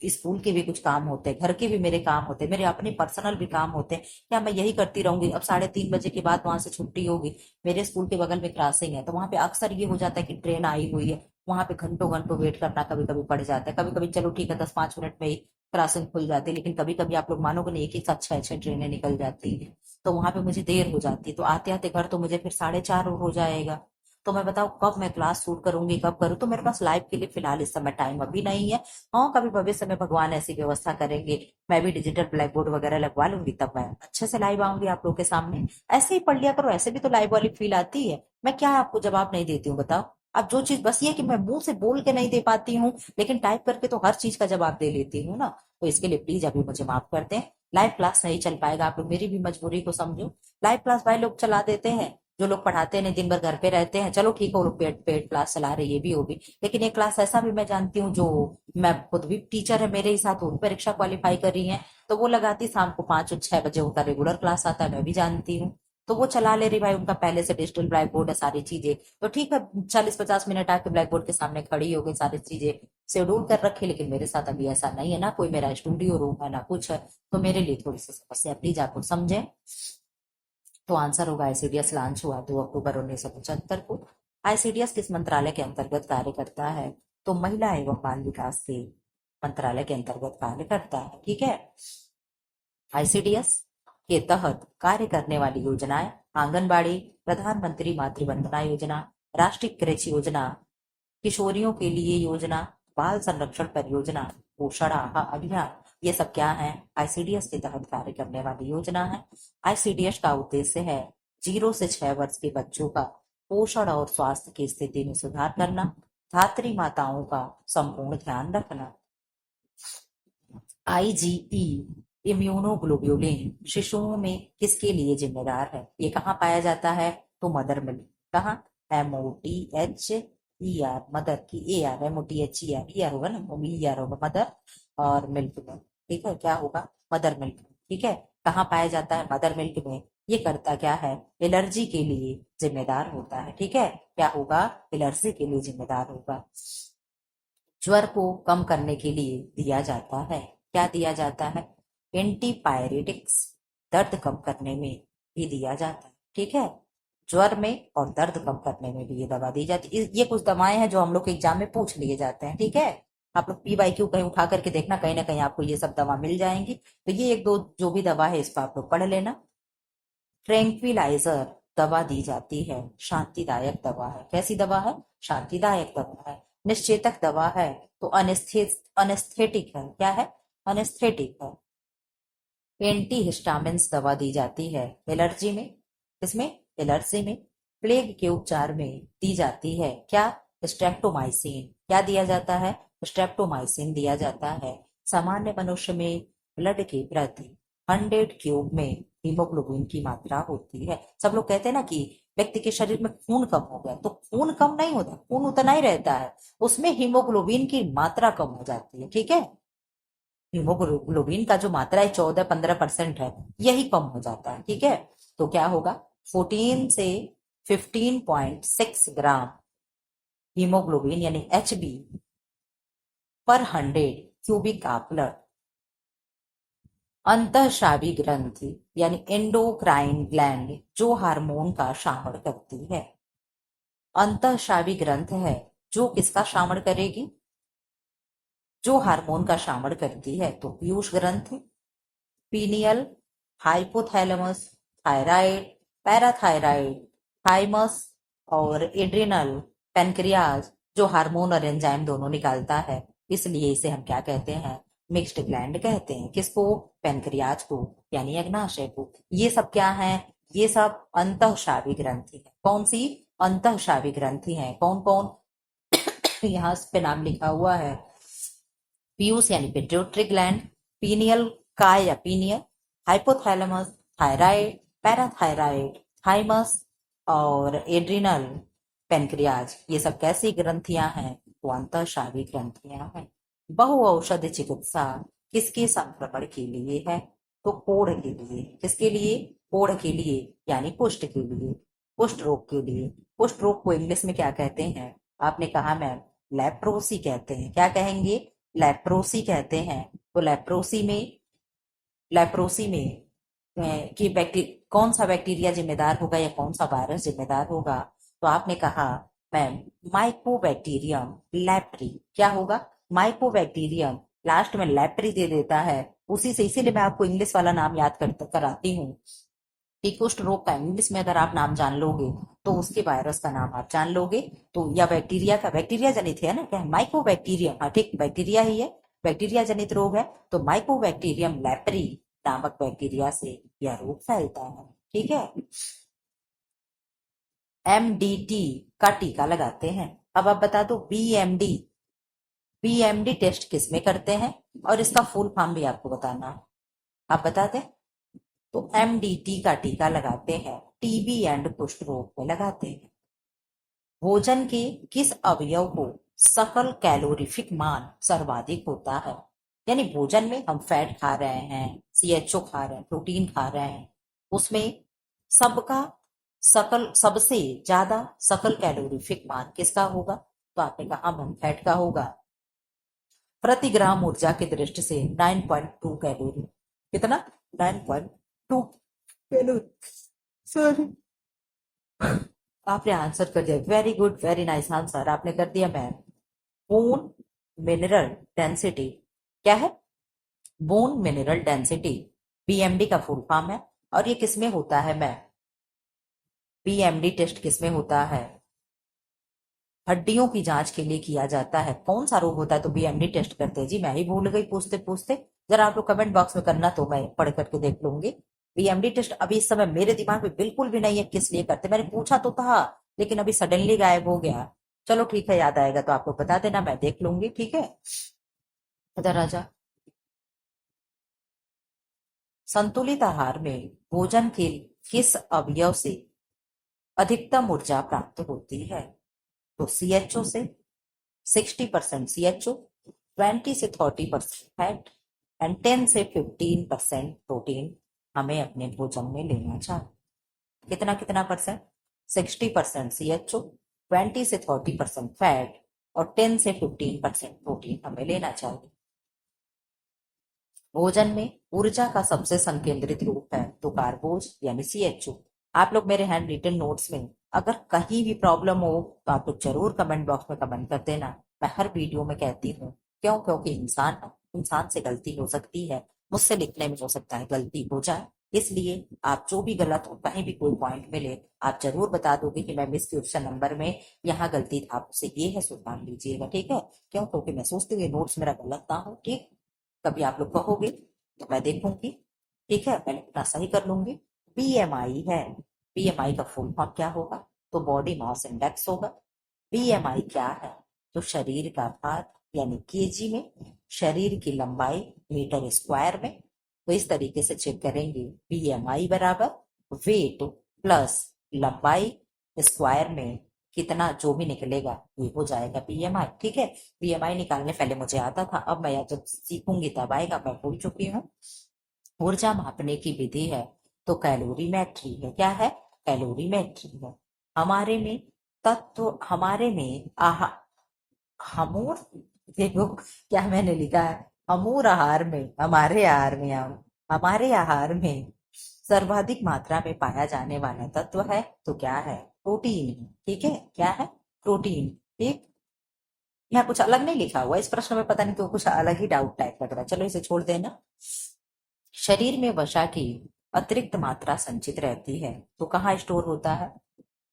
स्कूल के भी कुछ काम होते हैं, घर के भी मेरे काम होते हैं, मेरे अपने पर्सनल भी काम होते हैं। क्या मैं यही करती रहूंगी? अब 3:30 बजे के बाद वहां से छुट्टी होगी, मेरे स्कूल के बगल में क्रॉसिंग है, तो वहां पे अक्सर ये हो जाता है कि ट्रेन आई हुई है, वहां पे घंटों घंटों वेट करना कभी कभी पड़ जाता है। कभी कभी चलो ठीक है 10-5 मिनट में ही क्रॉसिंग खुल जाती है, लेकिन कभी कभी आप लोग मानोगे नहीं, एक ही साथ 6-6 ट्रेनें निकल जाती है, तो वहां पे मुझे देर हो जाती है। तो आते आते घर तो मुझे फिर 4:30 हो जाएगा। तो मैं बताऊं कब मैं क्लास शूट करूंगी, कब करूँ? तो मेरे पास लाइव के लिए फिलहाल इस समय टाइम अभी नहीं है। हाँ, कभी भविष्य में भगवान ऐसी व्यवस्था करेंगे, मैं भी डिजिटल ब्लैक बोर्ड वगैरह लगवा लूंगी, तब मैं अच्छे से लाइव आऊंगी आप लोगों के सामने। ऐसे ही पढ़ लिया करो, ऐसे भी तो लाइव वाली फील आती है। मैं क्या आपको जवाब नहीं देती हूँ बताओ? अब जो चीज बस ये है कि मैं मुंह से बोल के नहीं दे पाती हूँ, लेकिन टाइप करके तो हर चीज का जवाब दे लेती हूँ ना। तो इसके लिए प्लीज अभी मुझे माफ कर दें, लाइव क्लास नहीं चल पाएगा। आप लोग मेरी भी मजबूरी को समझो। लाइव क्लास भाई लोग चला देते हैं, जो लोग पढ़ाते हैं दिन भर घर पे रहते हैं, चलो ठीक है, वो लोग पेड पेड क्लास चला रहे, ये भी होगी। लेकिन एक क्लास ऐसा भी मैं जानती हूँ, जो मैं खुद भी टीचर है, मेरे ही साथ वो भी परीक्षा क्वालिफाई कर रही है, तो वो लगाती, शाम को 5 और 6 बजे उनका रेगुलर क्लास आता है, मैं भी जानती हूँ। तो वो चला ले रही भाई, उनका पहले से डिजिटल ब्लैक बोर्ड है, सारी चीजें तो ठीक है, 40-50 मिनट आके ब्लैक बोर्ड के सामने खड़ी हो गई, सारी चीजें शेड्यूल कर रखी। लेकिन मेरे साथ अभी ऐसा नहीं है ना, कोई मेरा स्टूडियो रूम है ना कुछ है, तो मेरे लिए थोड़ी सी समस्या, प्लीज आप लोग समझे। तो आंसर होगा आईसीडीएस लॉन्च हुआ 2 अक्टूबर 1975 को। आईसीडीएस किस मंत्रालय के अंतर्गत कार्य करता है? तो महिला एवं बाल विकास के मंत्रालय के अंतर्गत कार्य करता है, ठीक है। आईसीडीएस के तहत कार्य करने वाली योजनाएं: आंगनबाड़ी, प्रधानमंत्री मातृ वंदना योजना, राष्ट्रीय कृषि योजना, किशोरियों के लिए योजना, बाल संरक्षण परियोजना, पोषण आहार अभियान। ये सब क्या है? आईसीडीएस के तहत कार्य करने वाली योजना है। आईसीडीएस का उद्देश्य है 0 से 6 वर्ष के बच्चों का पोषण और स्वास्थ्य की स्थिति में सुधार करना, धात्री माताओं का संपूर्ण ध्यान रखना। आईजीई इम्यूनोग्लोब्युलिन शिशुओं में किसके लिए जिम्मेदार है? ये कहाँ पाया जाता है? तो मदर मिल्क। कहाँ? MOTHER, मदर की AR, MOTHER, ER होगा ना, ER होगा मदर, और मिल्क में, ठीक है, क्या होगा? मदर मिल्क, ठीक है। कहाँ पाया जाता है? मदर मिल्क में। ये करता क्या है? एलर्जी के लिए जिम्मेदार होता है, ठीक है। क्या होगा? एलर्जी के लिए जिम्मेदार होगा। ज्वर को कम करने के लिए दिया जाता है, क्या दिया जाता है? एंटीपायरेटिक्स। दर्द कम करने में भी दिया जाता है, ठीक है। ज्वर में और दर्द कम करने में भी ये दवा दी जाती है। ये कुछ दवाएं हैं जो हम लोग के एग्जाम में पूछ लिए जाते हैं, ठीक है। आप लोग PYQ कहीं उठा करके देखना, कहीं ना कहीं आपको ये सब दवा मिल जाएंगी। तो ये एक दो जो भी दवा है इसको आप लोग पढ़ लेना। ट्रैंक्विलाइजर दवा दी जाती है, शांतिदायक दवा है। कैसी दवा है? शांतिदायक दवा है। निश्चेतक दवा है, तो अनेस्थेटिक है। क्या है? अनेस्थेटिक है। एंटी हिस्टामिन्स दवा दी जाती है एलर्जी में। किसमें? एलर्जी में। प्लेग के उपचार में दी जाती है क्या? स्ट्रेप्टोमाइसिन। क्या दिया जाता है? स्ट्रेप्टोमाइसिन दिया जाता है। सामान्य मनुष्य में ब्लड के प्रति 100 क्यूब में हीमोग्लोबिन की मात्रा होती है। सब लोग कहते हैं ना कि व्यक्ति के शरीर में खून कम हो गया, तो खून कम नहीं होता, खून उतना ही रहता है, उसमें हीमोग्लोबिन की मात्रा कम हो जाती है, ठीक है। हीमोग्लोबिन का जो मात्रा है 14-15% है, यही कम हो जाता है, ठीक है। तो क्या होगा? 14 से 15.6 ग्राम हीमोग्लोबिन यानी HB पर 100 क्यूबिक का ब्लड। अंतःस्रावी ग्रंथि यानी एंडोक्राइन ग्लैंड जो हार्मोन का श्रावण करती है। अंतःस्रावी ग्रंथ है जो किसका श्रावण करेगी? जो हार्मोन का श्रावण करती है। तो पीयूष ग्रंथि, pineal, hypothalamus, thyroid, parathyroid, thymus और एड्रिनल, पेनक्रियाज जो हार्मोन और एंजाइम दोनों निकालता है, इसलिए इसे हम क्या कहते हैं? मिक्स्ड ग्लैंड कहते हैं। किसको? पेनक्रियाज को, यानी अग्नाशय को। ये सब क्या है? ये सब अंतःस्रावी ग्रंथि है। कौन सी? अंतःस्रावी ग्रंथि है। कौन कौन? यहाँ पे नाम लिखा हुआ है। पीयूष यानी पिट्यूटरी ग्लैंड, पीनियल का या pineal, hypothalamus, thyroid, parathyroid, thymus और एड्रिनल, पेनक्रियाज। ये सब कैसी ग्रंथियां हैं? तो अंतःस्रावी ग्रंथियां हैं। बहुऔषधि चिकित्सा किसके संक्रमण के लिए है? तो कोढ़ के लिए। किसके लिए? कोढ़ के लिए, यानी कुष्ठ के लिए, कुष्ठ रोग के लिए। कुष्ठ रोग को इंग्लिश में क्या कहते हैं? आपने कहा मैम, लेप्रोसी कहते हैं। क्या कहेंगे? लेप्रोसी कहते हैं। तो लेप्रोसी में कि कौन सा बैक्टीरिया जिम्मेदार होगा या कौन सा वायरस जिम्मेदार होगा? तो आपने कहा मैम, माइकोबैक्टीरियम लेप्री। क्या होगा? माइकोबैक्टीरियम, लास्ट में लेप्री दे देता है उसी से, इसीलिए मैं आपको इंग्लिश वाला नाम याद कराती हूँ कि कुष्ठ रोग का इंग्लिश में अगर आप नाम जान लोगे तो उसके वायरस का नाम आप जान लोगे। तो या बैक्टीरिया का, बैक्टीरिया जनित है ना, क्या है? माइकोबैक्टीरियम, हाँ ठीक, बैक्टीरिया ही है, बैक्टीरिया जनित रोग है। तो माइकोबैक्टीरियम लेप्री नामक बैक्टीरिया से यह रोग फैलता है, ठीक है। MDT का टीका लगाते हैं। अब आप बता दो BMD टेस्ट किस में करते हैं, और इसका फुल फॉर्म भी आपको बताना है। आप बता दें। तो MDT का टीका लगाते हैं टीबी एंड कुष्ठ रोग में लगाते हैं। भोजन के किस अवयव को सकल कैलोरीफिक मान सर्वाधिक होता है? यानी भोजन में हम फैट खा रहे हैं, सीएचओ खा रहे हैं, प्रोटीन खा रहे हैं, उसमें सबका सकल सबसे ज्यादा सकल कैलोरीफिक मान किसका होगा? तो आपने कहा फैट का होगा। प्रति ग्राम ऊर्जा की दृष्टि से 9.2 कैलोरी। कितना? 9.2 कैलोरी। सॉरी, आपने आंसर कर दिया, very good, very nice answer आपने कर दिया मैम। बोन मिनरल डेंसिटी क्या है? बोन मिनरल डेंसिटी बीएमडी का फुल फॉर्म है। और ये किसमें होता है मैम? बीएमडी टेस्ट किसमें होता है? हड्डियों की जांच के लिए किया जाता है। कौन सा रोग होता है तो बीएमडी टेस्ट करते हैं जी? मैं ही भूल गई पूछते पूछते। जरा आप लोग कमेंट बॉक्स में करना तो मैं पढ़ करके देख लूंगी। बीएमडी टेस्ट अभी इस समय मेरे दिमाग में बिल्कुल भी नहीं है किस लिए करते, मैंने पूछा तो था लेकिन अभी सडनली गायब हो गया। चलो ठीक है, याद आएगा तो आपको बता देना, मैं देख लूंगी, ठीक है। इधर आजा। संतुलित आहार में भोजन के किस अवयव से अधिकतम ऊर्जा प्राप्त होती है? तो सीएचओ से। 60% सीएचओ, 20 से 30% फैट एंड 10 से 15% प्रोटीन हमें अपने भोजन में लेना चाहिए। कितना कितना परसेंट? 60% सीएचओ, 20 से 30% फैट और 10 से 15% प्रोटीन हमें लेना चाहिए। भोजन में ऊर्जा का सबसे संकेंद्रित रूप है तो कार्बोज यानी सीएचओ। आप लोग मेरे हैंड रिटन नोट्स में अगर कहीं भी प्रॉब्लम हो तो आप लोग जरूर कमेंट बॉक्स में कमेंट कर देना। मैं हर वीडियो में कहती हूँ, क्यों? क्योंकि इंसान से गलती हो सकती है, मुझसे लिखने में हो सकता है गलती हो जाए, इसलिए आप जो भी गलत हो, कहीं भी कोई पॉइंट मिले, आप जरूर बता दोगे कि मैम इस क्वेश्चन नंबर में यहाँ गलती था, आपसे ये है, सुधार लीजिएगा, ठीक है। क्यों? क्योंकि मैं सोचती हूँ ये नोट्स मेरा गलत ना हो, ठीक। कभी आप लोग कहोगे तो मैं देखूंगी, ठीक है, पहले अपना सही कर लूंगी। बीएमआई है, बीएमआई का फुल फॉर्म क्या होगा? तो बॉडी मास इंडेक्स होगा। बीएमआई क्या है? तो शरीर का भार यानी केजी में, शरीर की लंबाई मीटर स्क्वायर में। तो इस तरीके से चेक करेंगे, बीएमआई बराबर वेट प्लस लंबाई स्क्वायर में कितना जो भी निकलेगा ये हो जाएगा बीएमआई, ठीक है। बीएमआई निकालने पहले मुझे आता था, अब मैं जब सीखूंगी तब आएगा, मैं भूल चुकी हूँ। ऊर्जा मापने की विधि है तो कैलोरीमेट्री है। क्या है? कैलोरीमेट्री है। हमारे में तत्व, हमारे में हमूर, देखो क्या मैंने लिखा है, हमूर आहार में, हमारे आहार में सर्वाधिक मात्रा में पाया जाने वाला तत्व है तो क्या है? प्रोटीन, ठीक है। क्या है? प्रोटीन, ठीक। यहाँ कुछ अलग नहीं लिखा हुआ इस प्रश्न में, पता नहीं तो कुछ अलग ही डाउट टाइप लग रहा है, चलो इसे छोड़ देना। शरीर में वसा की अतिरिक्त मात्रा संचित रहती है तो कहाँ स्टोर होता है?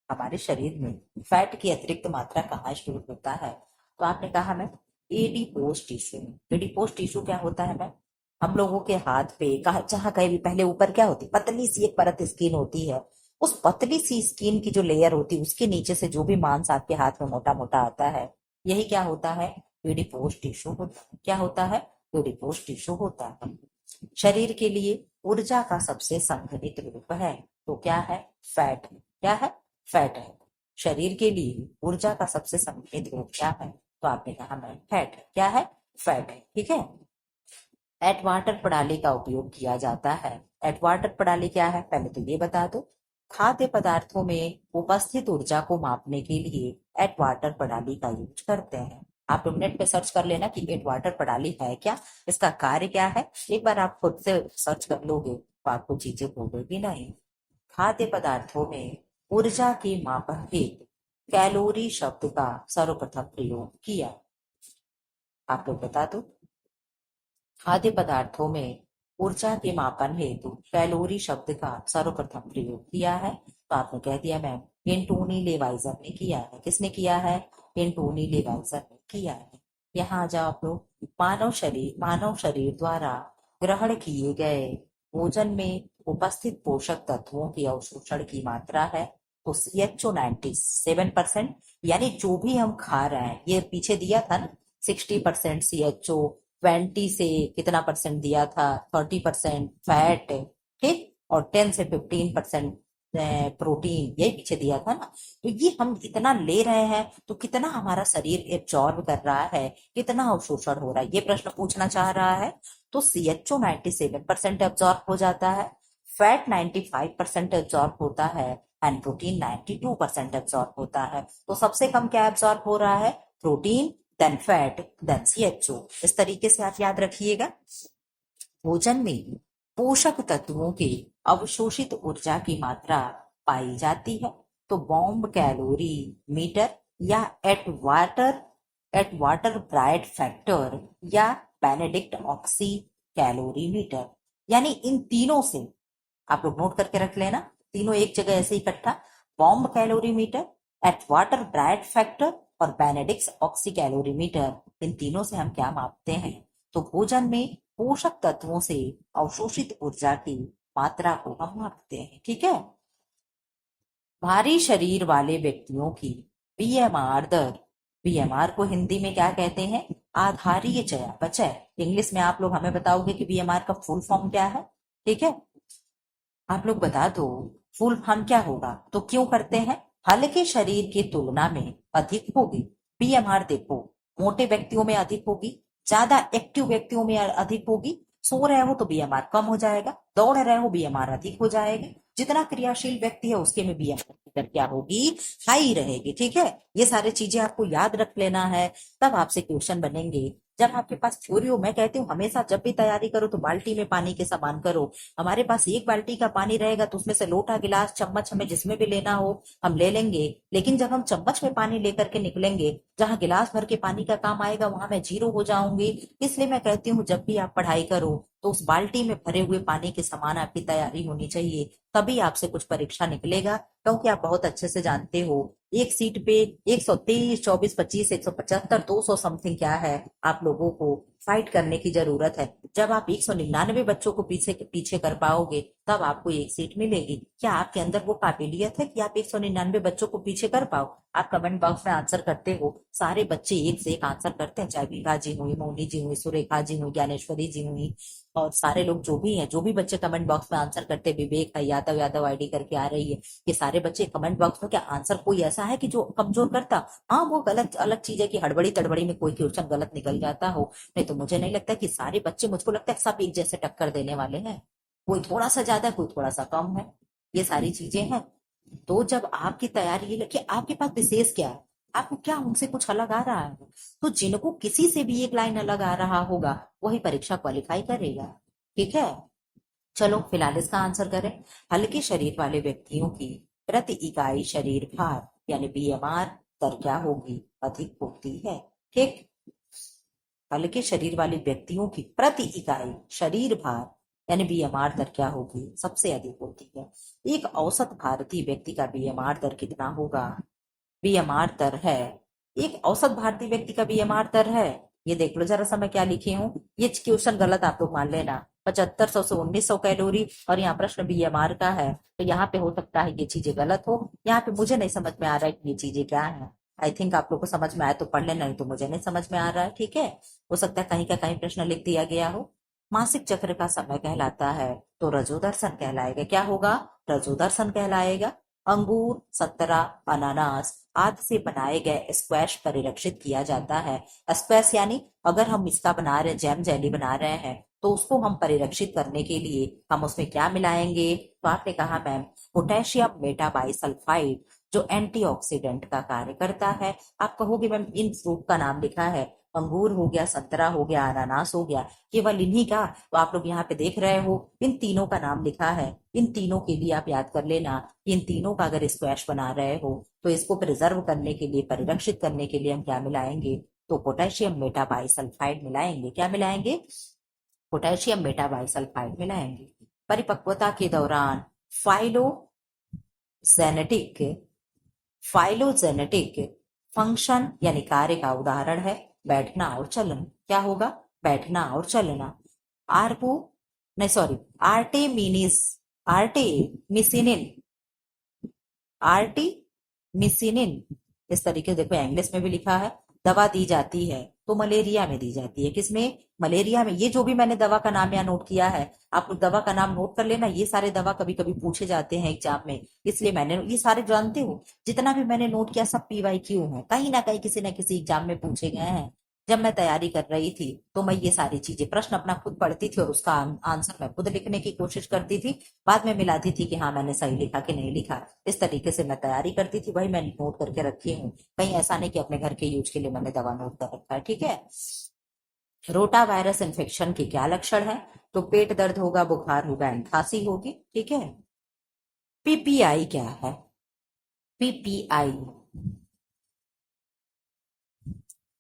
हमारे शरीर में फैट की अतिरिक्त मात्रा कहाँ स्टोर होता है? तो आपने कहा मैं एडिपोज टिश्यू में। एडिपोज टिश्यू क्या होता है मैं? हम लोगों के हाथ पे कहा जहां कहीं भी पहले ऊपर क्या होती, पतली सी एक परत स्किन होती है, उस पतली सी स्किन की जो लेयर होती है उसके नीचे से जो भी मांस आपके हाथ में मोटा मोटा आता है, यही क्या होता है? एडिपोज टिश्यू होता है। क्या होता है? एडिपोज टिश्यू होता है। शरीर के लिए ऊर्जा का सबसे संघनित रूप है तो क्या है? फैट। क्या है? फैट है। शरीर के लिए ऊर्जा का सबसे संघनित रूप क्या है? तो आपने कहा मैं फैट है। क्या है? फैट है, ठीक है। एटवाटर प्रणाली का उपयोग किया जाता है। एटवाटर प्रणाली क्या है पहले तो ये बता दो। खाद्य पदार्थों में उपस्थित ऊर्जा को मापने के लिए एटवाटर प्रणाली का यूज करते हैं। आप लोग नेट पे सर्च कर लेना कि एटवाटर प्रणाली है क्या, इसका कार्य क्या है, एक बार आप खुद से सर्च कर लोगे तो आपको चीजें भूलोगी नहीं। खाद्य पदार्थों में ऊर्जा के माप हेतु कैलोरी शब्द का सर्वप्रथम प्रयोग किया। आप लोग बता दो। खाद्य पदार्थों में ऊर्जा के मापन हेतु कैलोरी शब्द का सर्वप्रथम प्रयोग किया है तो आपने कह दिया मैम एंटोनी लेवाइजर ने किया है। किसने किया है? एंटोनी लेवाइजर ने किया है। यहाँ आ जाओ आप लोग। मानव शरीर द्वारा ग्रहण किए गए भोजन में उपस्थित पोषक तत्वों की अवशोषण की मात्रा है तो सीएचओ 97%, यानी जो भी हम खा रहे हैं, ये पीछे दिया था ना 60% सीएचओ, 20 से कितना परसेंट दिया था, 30% फैट, ठीक, और 10 से 15% प्रोटीन, यही पीछे दिया था ना। तो ये हम इतना ले रहे हैं तो कितना हमारा शरीर एब्जॉर्ब कर रहा है, कितना अवशोषण हो रहा है, ये प्रश्न पूछना चाह रहा है। तो CHO 97% एब्जॉर्ब हो जाता है, फैट 95% एब्जॉर्ब होता है, एंड प्रोटीन 92% एब्जॉर्ब होता है। तो सबसे कम क्या एब्जॉर्ब हो रहा है? Protein, then fat, then CHO। इस तरीके से आप याद रखिएगा। भोजन में पोषक तत्वों की अवशोषित ऊर्जा की मात्रा पाई जाती है। तो बॉम्ब कैलोरी मीटर या एट वाटर ब्राइट फैक्टर या बेनेडिक्ट ऑक्सी कैलोरी मीटर, यानी इन तीनों से आप लोग नोट करके रख लेना, तीनों एक जगह ऐसे इकट्ठा, bomb calorimeter, Atwater Bryant factor और बेनेडिक्स ऑक्सी कैलोरी मीटर, इन तीनों से हम क्या मापते हैं? तो भोजन में पोषक तत्वों से अवशोषित ऊर्जा की मात्रा को हम मापते हैं। ठीक है। भारी शरीर वाले व्यक्तियों की बीएमआर दर, बीएमआर को हिंदी में क्या कहते हैं? आधारीय चयापचय। इंग्लिश में आप लोग हमें बताओगे कि बीएमआर का फुल फॉर्म क्या है। ठीक है, आप लोग बता दो फुल फॉर्म क्या होगा। तो क्यों करते हैं? हल्के शरीर की तुलना में अधिक होगी बीएमआर। देखो, मोटे व्यक्तियों में अधिक होगी, ज्यादा एक्टिव व्यक्तियों में अधिक होगी, सो रहे हो तो बीएमआर कम हो जाएगा, दौड़ रहे हो बीएमआर अधिक हो जाएगा, जितना क्रियाशील व्यक्ति है उसके में बीएमआर की दर क्या होगी? हाई रहेगी। ठीक है, ये सारी चीजें आपको याद रख लेना है, तब आपसे क्वेश्चन बनेंगे। जब आपके पास थ्योरी हो, मैं कहती हूँ हमेशा जब भी तैयारी करो तो बाल्टी में पानी के समान करो। हमारे पास एक बाल्टी का पानी रहेगा तो उसमें से लोटा, गिलास, चम्मच हमें जिसमें भी लेना हो हम ले लेंगे, लेकिन जब हम चम्मच में पानी लेकर के निकलेंगे, जहां गिलास भर के पानी का काम आएगा वहां मैं जीरो हो जाऊंगी। इसलिए मैं कहती हूँ जब भी आप पढ़ाई करो तो उस बाल्टी में भरे हुए पानी के समान आपकी तैयारी होनी चाहिए, तभी आपसे कुछ परीक्षा निकलेगा। क्योंकि आप बहुत अच्छे से जानते हो एक सीट पे 123, 24, 25, 175, 200 समथिंग क्या है, आप लोगों को फाइट करने की जरूरत है। जब आप 199 बच्चों को पीछे पीछे कर पाओगे तब आपको एक सीट मिलेगी। क्या आपके अंदर वो काबिलियत है कि आप 199 बच्चों को पीछे कर पाओ? आप कमेंट बॉक्स में आंसर करते हो, सारे बच्चे एक से एक आंसर करते हैं, चाहे विभा जी हुई, मोनी जी हुई, सुरेखा जी हुई, ज्ञानेश्वरी जी हुई, और सारे लोग जो भी हैं, जो भी बच्चे कमेंट बॉक्स में आंसर करते हैं, विवेक है, यादव यादव आईडी करके आ रही है, ये सारे बच्चे कमेंट बॉक्स में क्या आंसर कोई ऐसा है कि जो कमजोर करता? हाँ, वो गलत अलग चीज है कि हड़बड़ी तड़बड़ी में कोई क्वेश्चन गलत निकल जाता हो, नहीं तो मुझे नहीं लगता कि सारे बच्चे, मुझको लगता है सब एक जैसे टक्कर देने वाले हैं, कोई थोड़ा सा ज्यादा है, कोई थोड़ा सा कम है, ये सारी चीजें हैं। तो जब आपकी तैयारी है कि आपके पास विशेष क्या है, आपको क्या उनसे कुछ अलग आ रहा है, तो जिनको किसी से भी एक लाइन अलग आ रहा होगा वही परीक्षा क्वालिफाई करेगा। ठीक है, चलो फिलहाल इसका आंसर करें। हल्के शरीर वाले व्यक्तियों की प्रति इकाई शरीर भार यानी बीएमआर दर क्या होगी? अधिक होती है। ठीक, हल्के शरीर वाले व्यक्तियों की प्रति इकाई शरीर भार यानी बीएमआर दर क्या होगी? सबसे अधिक होती है। एक औसत भारतीय व्यक्ति का बीएमआर दर कितना होगा? बीएमआर दर है, एक औसत भारतीय व्यक्ति का बीएमआर दर है, ये देख लो जरा सा मैं क्या लिखी हूँ, ये क्वेश्चन गलत आप लोग मान लेना, 7500 से 1900 कैलोरी, और यहाँ प्रश्न बीएमआर का है, तो यहाँ पे हो सकता है ये चीजें गलत हो। यहाँ पे मुझे नहीं समझ में आ रहा है कि ये चीजें क्या है। आई थिंक आप लोग को समझ में आया तो पढ़ लेना, नहीं तो मुझे नहीं समझ में आ रहा है। ठीक है, हो सकता है कहीं का कहीं प्रश्न लिख दिया गया हो। मासिक चक्र का समय कहलाता है तो रजोदर्शन कहलाएगा। क्या होगा? रजोदर्शन कहलाएगा। अंगूर, संतरा, अनानास आदि से बनाए गए स्क्वैश परिरक्षित किया जाता है। स्क्वैश यानी अगर हम इसका बना रहे, जैम जेली बना रहे हैं, तो उसको हम परिरक्षित करने के लिए हम उसमें क्या मिलाएंगे? तो आपने कहा मैम पोटेशियम मेटाबाइसल्फाइड, जो एंटीऑक्सीडेंट का कार्य करता है। आप कहोगे मैम इन फ्रूट का नाम लिखा है, अंगूर हो गया, संतरा हो गया, अनानास हो गया, केवल इन्हीं का? तो आप लोग यहाँ पे देख रहे हो इन तीनों का नाम लिखा है। इन तीनों के लिए आप याद कर लेना, इन तीनों का अगर स्क्वैश बना रहे हो तो इसको प्रिजर्व करने के लिए, परिरक्षित करने के लिए हम क्या मिलाएंगे? तो पोटेशियम मेटाबाइसल्फाइड मिलाएंगे। क्या मिलाएंगे? पोटेशियम मेटाबाइसल्फाइड मिलाएंगे। परिपक्वता के दौरान फाइलोजेनेटिक फाइलोजेनेटिक फंक्शन यानी कार्य का उदाहरण है बैठना और चलना। क्या होगा? बैठना और चलना। आर्बो नहीं सॉरी आर्टेमिनिस आर्टेमिसिनिन आर्टिमिसिनिन, इस तरीके से देखो इंग्लिश में भी लिखा है, दवा दी जाती है तो मलेरिया में दी जाती है। किसमें? मलेरिया में। ये जो भी मैंने दवा का नाम यहाँ नोट किया है, आप लोग दवा का नाम नोट कर लेना। ये सारे दवा कभी कभी पूछे जाते हैं एग्जाम में, इसलिए मैंने ये सारे जानते हो जितना भी मैंने नोट किया सब PYQ है, कहीं ना कहीं किसी न किसी एग्जाम में पूछे गए हैं। जब मैं तैयारी कर रही थी तो मैं ये सारी चीजें प्रश्न अपना खुद पढ़ती थी और उसका आंसर मैं खुद लिखने की कोशिश करती थी, बाद में मिलाती थी कि हाँ मैंने सही लिखा कि नहीं लिखा। इस तरीके से मैं तैयारी करती थी, वही मैंने नोट करके रखी हूँ। कहीं ऐसा नहीं कि अपने घर के यूज के लिए मैंने दवा नोट कर रखा है, ठीक है। रोटा वायरस इन्फेक्शन के क्या लक्षण है? तो पेट दर्द होगा, बुखार होगा एंड खांसी होगी, ठीक है। PPI क्या है? PPI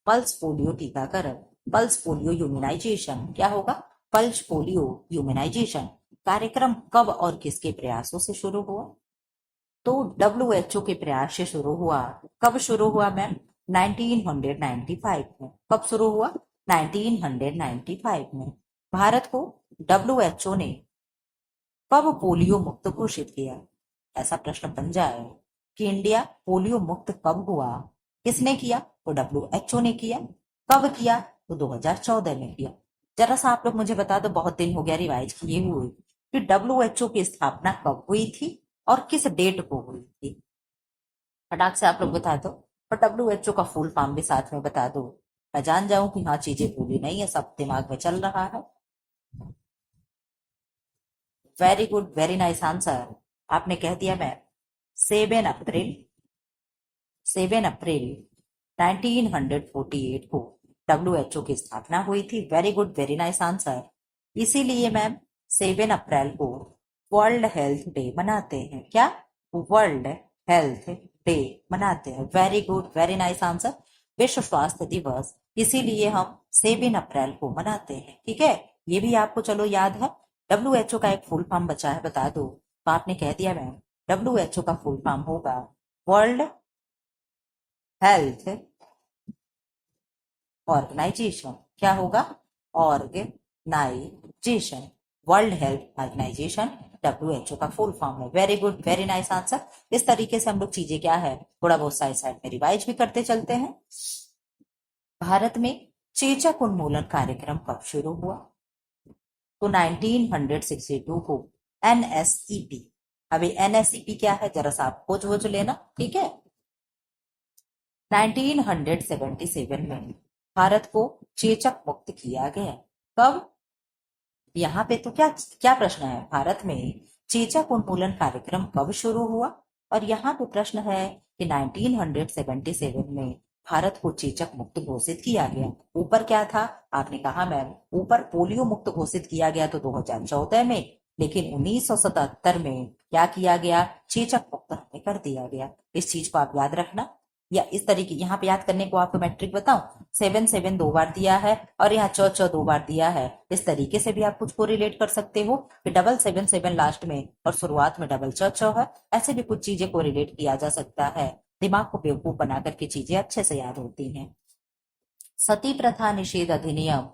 पल्स पोलियो टीकाकरण, पल्स पोलियो यूमिनाइजेशन क्या होगा? पल्स पोलियो यूमिनाइजेशन कार्यक्रम कब और किसके प्रयासों से शुरू हुआ? तो WHO के प्रयास से शुरू हुआ। कब शुरू हुआ मैम? 1995 में। कब शुरू हुआ? 1995 में। भारत को WHO ने कब पोलियो मुक्त घोषित किया? ऐसा प्रश्न बन जाए कि इंडिया पोलियो मुक्त कब हुआ? किसने किया? तो WHO ने किया। कब किया? तो 2014 में किया। जरा सा आप लोग मुझे बता दो, बहुत दिन हो गया रिवाइज किए हुए, कि WHO की स्थापना कब हुई थी और किस डेट को हुई थी? फटाक से आप लोग बता दो। और WHO का फुल फॉर्म भी साथ में बता दो, मैं जान जाऊं कि हाँ चीजें पूरी नहीं है, सब दिमाग में चल रहा है। Very good, very nice answer. आपने कह दिया मैम 7 अप्रैल 7 अप्रैल 1948 को WHO की स्थापना हुई थी। Very good, very nice answer. इसीलिए मैम 7 अप्रैल को वर्ल्ड हेल्थ डे मनाते हैं। क्या? वर्ल्ड हेल्थ डे मनाते हैं। Very good, very nice answer. विश्व स्वास्थ्य दिवस इसीलिए हम 7 अप्रैल को मनाते हैं, ठीक है। ये भी आपको चलो याद है। WHO का एक फुल फॉर्म बचा है, बता दो। तो आपने कह दिया मैम WHO का फुल फॉर्म होगा वर्ल्ड हेल्थ ऑर्गेनाइजेशन। क्या होगा? Organization. World Health Organization WHO का फुल फॉर्म है। Very good, very nice answer. इस तरीके से हम लोग चीजें क्या है थोड़ा बहुत साइड साइड में रिवाइज भी करते चलते हैं। भारत में चेचक उन्मूलन कार्यक्रम कब शुरू हुआ? तो 1962 को NSEP। अभी NSEP क्या है जरा सा आप खोज लेना, ठीक है। 1977 में भारत को चेचक मुक्त किया गया। कब? यहाँ पे तो क्या क्या प्रश्न है, भारत में चेचक उन्मूलन कार्यक्रम कब शुरू हुआ? और यहाँ पे प्रश्न है कि 1977 में भारत को चेचक मुक्त घोषित किया गया। ऊपर क्या था? आपने कहा मैम ऊपर पोलियो मुक्त घोषित किया गया तो 2014 में, लेकिन 1977 में क्या किया गया? चेचक मुक्त हमें कर दिया गया। इस चीज को आप याद रखना। या इस तरीके यहाँ पे याद करने को आपको मैं ट्रिक बताऊं, 7 2 बार दिया है और यहाँ च 2 बार दिया है। इस तरीके से भी आप कुछ को रिलेट कर सकते हो कि 777 लास्ट में और शुरुआत में डबल च है। ऐसे भी कुछ चीजें को रिलेट किया जा सकता है। दिमाग को बेवकूफ बना करके चीजें अच्छे से याद होती हैं। सती प्रथा निषेध अधिनियम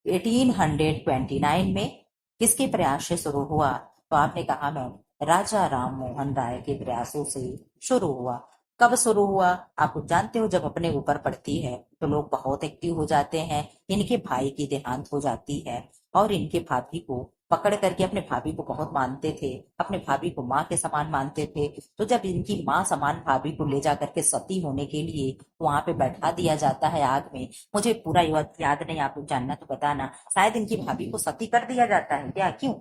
1829 में किसके प्रयास से शुरू हुआ? तो आपने कहा मैम राजा राम मोहन राय के प्रयासों से शुरू हुआ। कब शुरू हुआ? आप लोग जानते हो जब अपने ऊपर पड़ती है तो लोग बहुत एक्टिव हो जाते हैं। इनके भाई की देहांत हो जाती है और इनके भाभी को पकड़ करके, अपने भाभी को बहुत मानते थे, अपने भाभी को माँ के समान मानते थे। तो जब इनकी माँ समान भाभी को ले जा करके सती होने के लिए वहां पे बैठा दिया जाता है आग में, मुझे पूरा याद नहीं, आप लोग जानना तो बताना। शायद इनकी भाभी को सती कर दिया जाता है क्या? क्यों?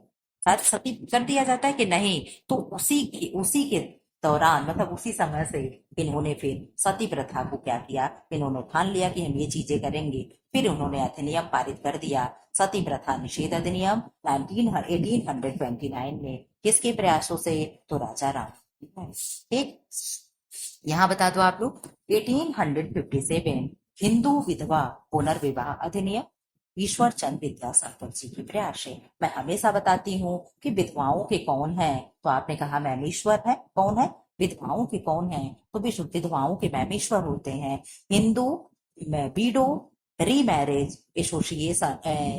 शायद सती कर दिया जाता है कि नहीं? तो उसी के दौरान, मतलब उसी समय से इन्होंने फिर सती प्रथा को क्या किया, इन्होंने ठान लिया कि हम ये चीजें करेंगे। फिर उन्होंने अधिनियम पारित कर दिया, सती प्रथा निषेध अधिनियम 1829 में। किसके प्रयासों से? तो राजा राम। ठीक, यहाँ बता दो आप लोग 1857 हिंदू विधवा पुनर्विवाह अधिनियम ईश्वर चंद विद्यासागर जी के प्रयास है। मैं हमेशा बताती हूँ कि विधवाओं के कौन है, तो आपने कहा मैम ईश्वर है। कौन है? विधवाओं के कौन है? तो विश्व विधवाओं के मैम ईश्वर होते हैं। हिंदू बीडो रीमैरिज एसोसिएशन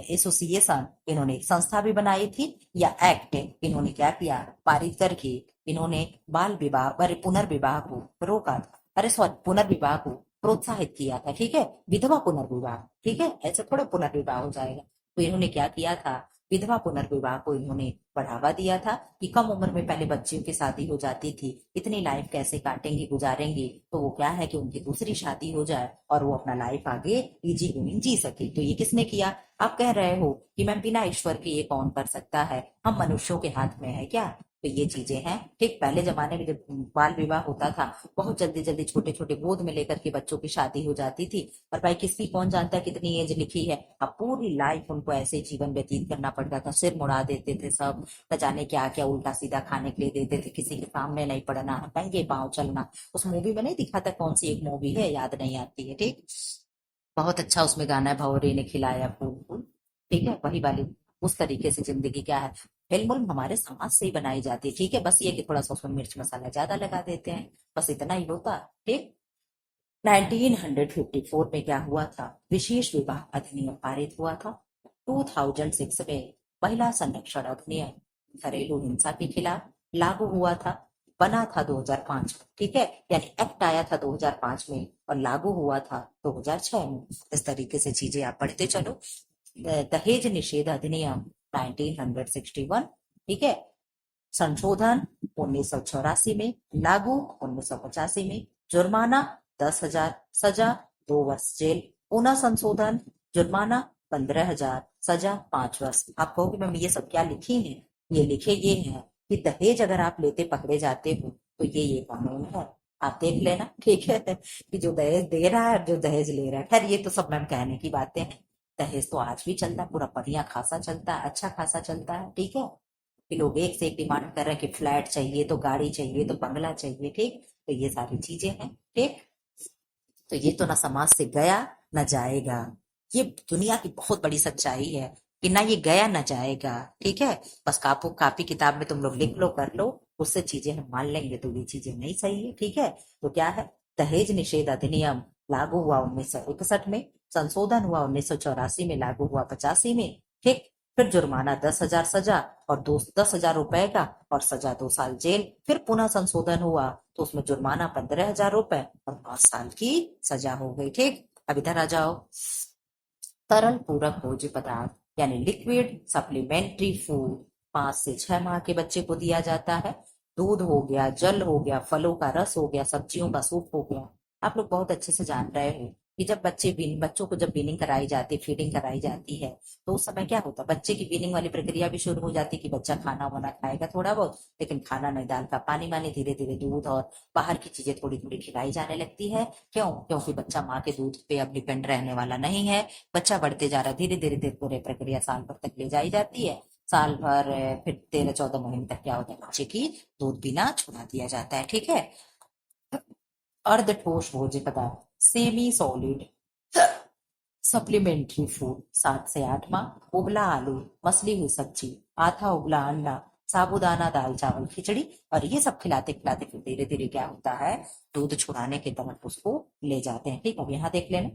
एसोसिएशन इन्होंने एक संस्था भी बनाई थी, या एक्ट इन्होंने क्या किया पारित करके इन्होंने बाल विवाह, अरे पुनर्विवाह को रोका था। अरे सॉरी, पुनर्विवाह को प्रोत्साहित किया था, ठीक है। विधवा पुनर्विवाह, ठीक है, ऐसे थोड़ा पुनर्विवाह हो जाएगा। तो इन्होंने क्या किया था, विधवा पुनर्विवाह को इन्होंने बढ़ावा दिया था कि कम उम्र में पहले बच्चियों की शादी हो जाती थी, इतनी लाइफ कैसे काटेंगी गुजारेंगी, तो वो क्या है कि उनकी दूसरी शादी हो जाए और वो अपना लाइफ आगे इजी गोइंग जी सके। तो ये किसने किया? आप कह रहे हो कि मैम बिना ईश्वर के ये कौन कर सकता है, हम मनुष्यों के हाथ में है क्या? तो ये चीजें हैं, ठीक। पहले जमाने में जब बाल विवाह होता था, बहुत जल्दी जल्दी छोटे छोटे गोद में लेकर के बच्चों की शादी हो जाती थी, और भाई किसकी कौन जानता है कितनी एज लिखी है। अब पूरी लाइफ उनको ऐसे जीवन व्यतीत करना पड़ता था, सिर मुड़ा देते थे सब, न जाने क्या क्या उल्टा सीधा खाने के लिए देते थे, किसी के सामने नहीं पड़ना, नंगे पांव चलना। उस मूवी में नहीं दिखा था, कौन सी एक मूवी है याद नहीं आती है, ठीक। बहुत अच्छा उसमें गाना है, भंवरे ने खिलाया फूल फूल, ठीक है, वही वाली। उस तरीके से जिंदगी क्या है, फिल्म हमारे समाज से ही बनाई जाती है, ठीक है। बस ये कि थोड़ा सा उसमें मिर्च मसाला ज्यादा लगा देते हैं, बस इतना ही होता है, ठीक। 1954 में क्या हुआ था, विशेष विवाह अधिनियम पारित हुआ था। 2006 में महिला संरक्षण अधिनियम घरेलू हिंसा के खिलाफ लागू हुआ था, बना था 2005 में, ठीक है, यानी एक्ट आया था 2005 में और लागू हुआ था 2006 में। इस तरीके से चीजें आप पढ़ते चलो। दहेज निषेध अधिनियम 1961, ठीक है, संशोधन 1984 में, लागू 1985 में, जुर्माना 10,000, सजा 2 वर्ष जेल, पुनः संशोधन, जुर्माना 15,000, सजा 5 वर्ष। आप कहोगे मैम ये सब क्या लिखी है? ये लिखे ये है कि दहेज अगर आप लेते पकड़े जाते हो तो ये कानून है, आप देख लेना, ठीक है, कि जो दहेज दे रहा है जो दहेज ले रहा है। खैर ये तो सब मैम कहने की बातें हैं, दहेज तो आज भी चलता है, पूरा बढ़िया खासा चलता है, अच्छा खासा चलता है, ठीक है। कि लोग एक से एक डिमांड कर रहे हैं कि फ्लैट चाहिए तो गाड़ी चाहिए तो बंगला चाहिए, ठीक। तो ये सारी चीजें हैं, ठीक। तो ये तो ना समाज से गया न जाएगा, ये दुनिया की बहुत बड़ी सच्चाई है कि ना ये गया न जाएगा, ठीक है। बस कापी किताब में तुम लोग लिख लो कर लो, उससे चीजें हम मान लेंगे तो ये चीजें नहीं सही है, ठीक है। तो क्या है, दहेज निषेध अधिनियम लागू हुआ 1961 में, संशोधन हुआ 1984 में, लागू हुआ 85 में, ठीक। फिर जुर्माना 10,000 सजा और 10,000 रुपए का और सजा 2 साल जेल। फिर पुनः संशोधन हुआ तो उसमें जुर्माना 15,000 रुपए और 5 साल की सजा हो गई, ठीक। अब इधर आ जाओ, तरल पूरक भोज्य पदार्थ यानी लिक्विड सप्लीमेंट्री फूड 5 से 6 माह के बच्चे को दिया जाता है। दूध हो गया, जल हो गया, फलों का रस हो गया, सब्जियों का सूप हो गया। आप लोग बहुत अच्छे से जान रहे हो कि जब बच्चों को जब बीनिंग कराई जाती है, फीडिंग कराई जाती है, तो उस समय क्या होता है, बच्चे की बीनिंग वाली प्रक्रिया भी शुरू हो जाती है कि बच्चा खाना वाना खाएगा थोड़ा बहुत, लेकिन खाना नहीं, दाल का पानी मानी, धीरे धीरे दूध और बाहर की चीजें थोड़ी थोड़ी खिलाई जाने लगती है। क्यों? क्योंकि बच्चा माँ के दूध पे अब डिपेंड रहने वाला नहीं है, बच्चा बढ़ते जा रहा है, धीरे धीरे धीरे पूरे प्रक्रिया साल भर तक ले जाई जाती है। साल भर फिर 13-14 महीने तक क्या होता है, बच्चे की दूध पीना छुड़ा दिया जाता है, ठीक है। अर्ध ठोस भोज्य पदार्थ सेमी सॉलिड सप्लीमेंट्री फूड 7 से 8 माह, उबला आलू, मसली हुई सब्जी, आधा उबला अंडा, साबूदाना दाल चावल खिचड़ी, और ये सब खिलाते खिलाते फिर धीरे धीरे क्या होता है, दूध छुड़ाने के तरफ उसको ले जाते हैं, ठीक। अब यहाँ देख लेना,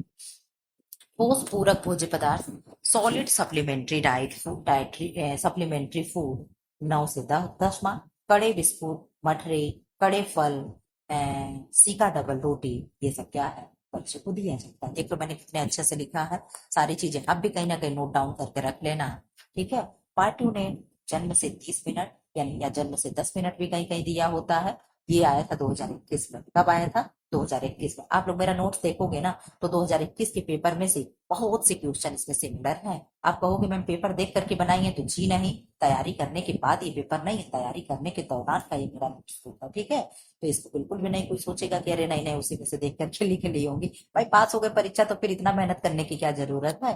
ठोस पूरक भोज्य पदार्थ solid supplementary dietary supplementary food 9 से 10 माह, कड़े बिस्कुट, मठरी, कड़े फल, सीका डबल रोटी, ये सब क्या है, बच्चे को दिया जाता है। देखो मैंने कितने अच्छे से लिखा है, सारी चीजें आप भी कहीं ना कहीं नोट डाउन करके रख लेना, ठीक है। पार्ट 2 ने जन्म से 30 मिनट यानी या जन्म से 10 मिनट भी कहीं कहीं दिया होता है। ये आया था 2021 में, कब आया था, 2021 में। आप लोग मेरा नोट्स देखोगे ना तो 2021 के पेपर में से बहुत से क्वेश्चन इसमें सिमिलर हैं। आप कहोगे मैम पेपर देख करके बनाई है, तो जी नहीं, तैयारी करने के बाद ये पेपर नहीं है, तैयारी करने के दौरान का ये मेरा नोट्स होता, ठीक है। तो इसको बिल्कुल भी नहीं कोई सोचेगा कि अरे नहीं नहीं उसी में से देख करके लिख ली होंगी। भाई पास हो गए परीक्षा तो फिर इतना मेहनत करने की क्या जरूरत है,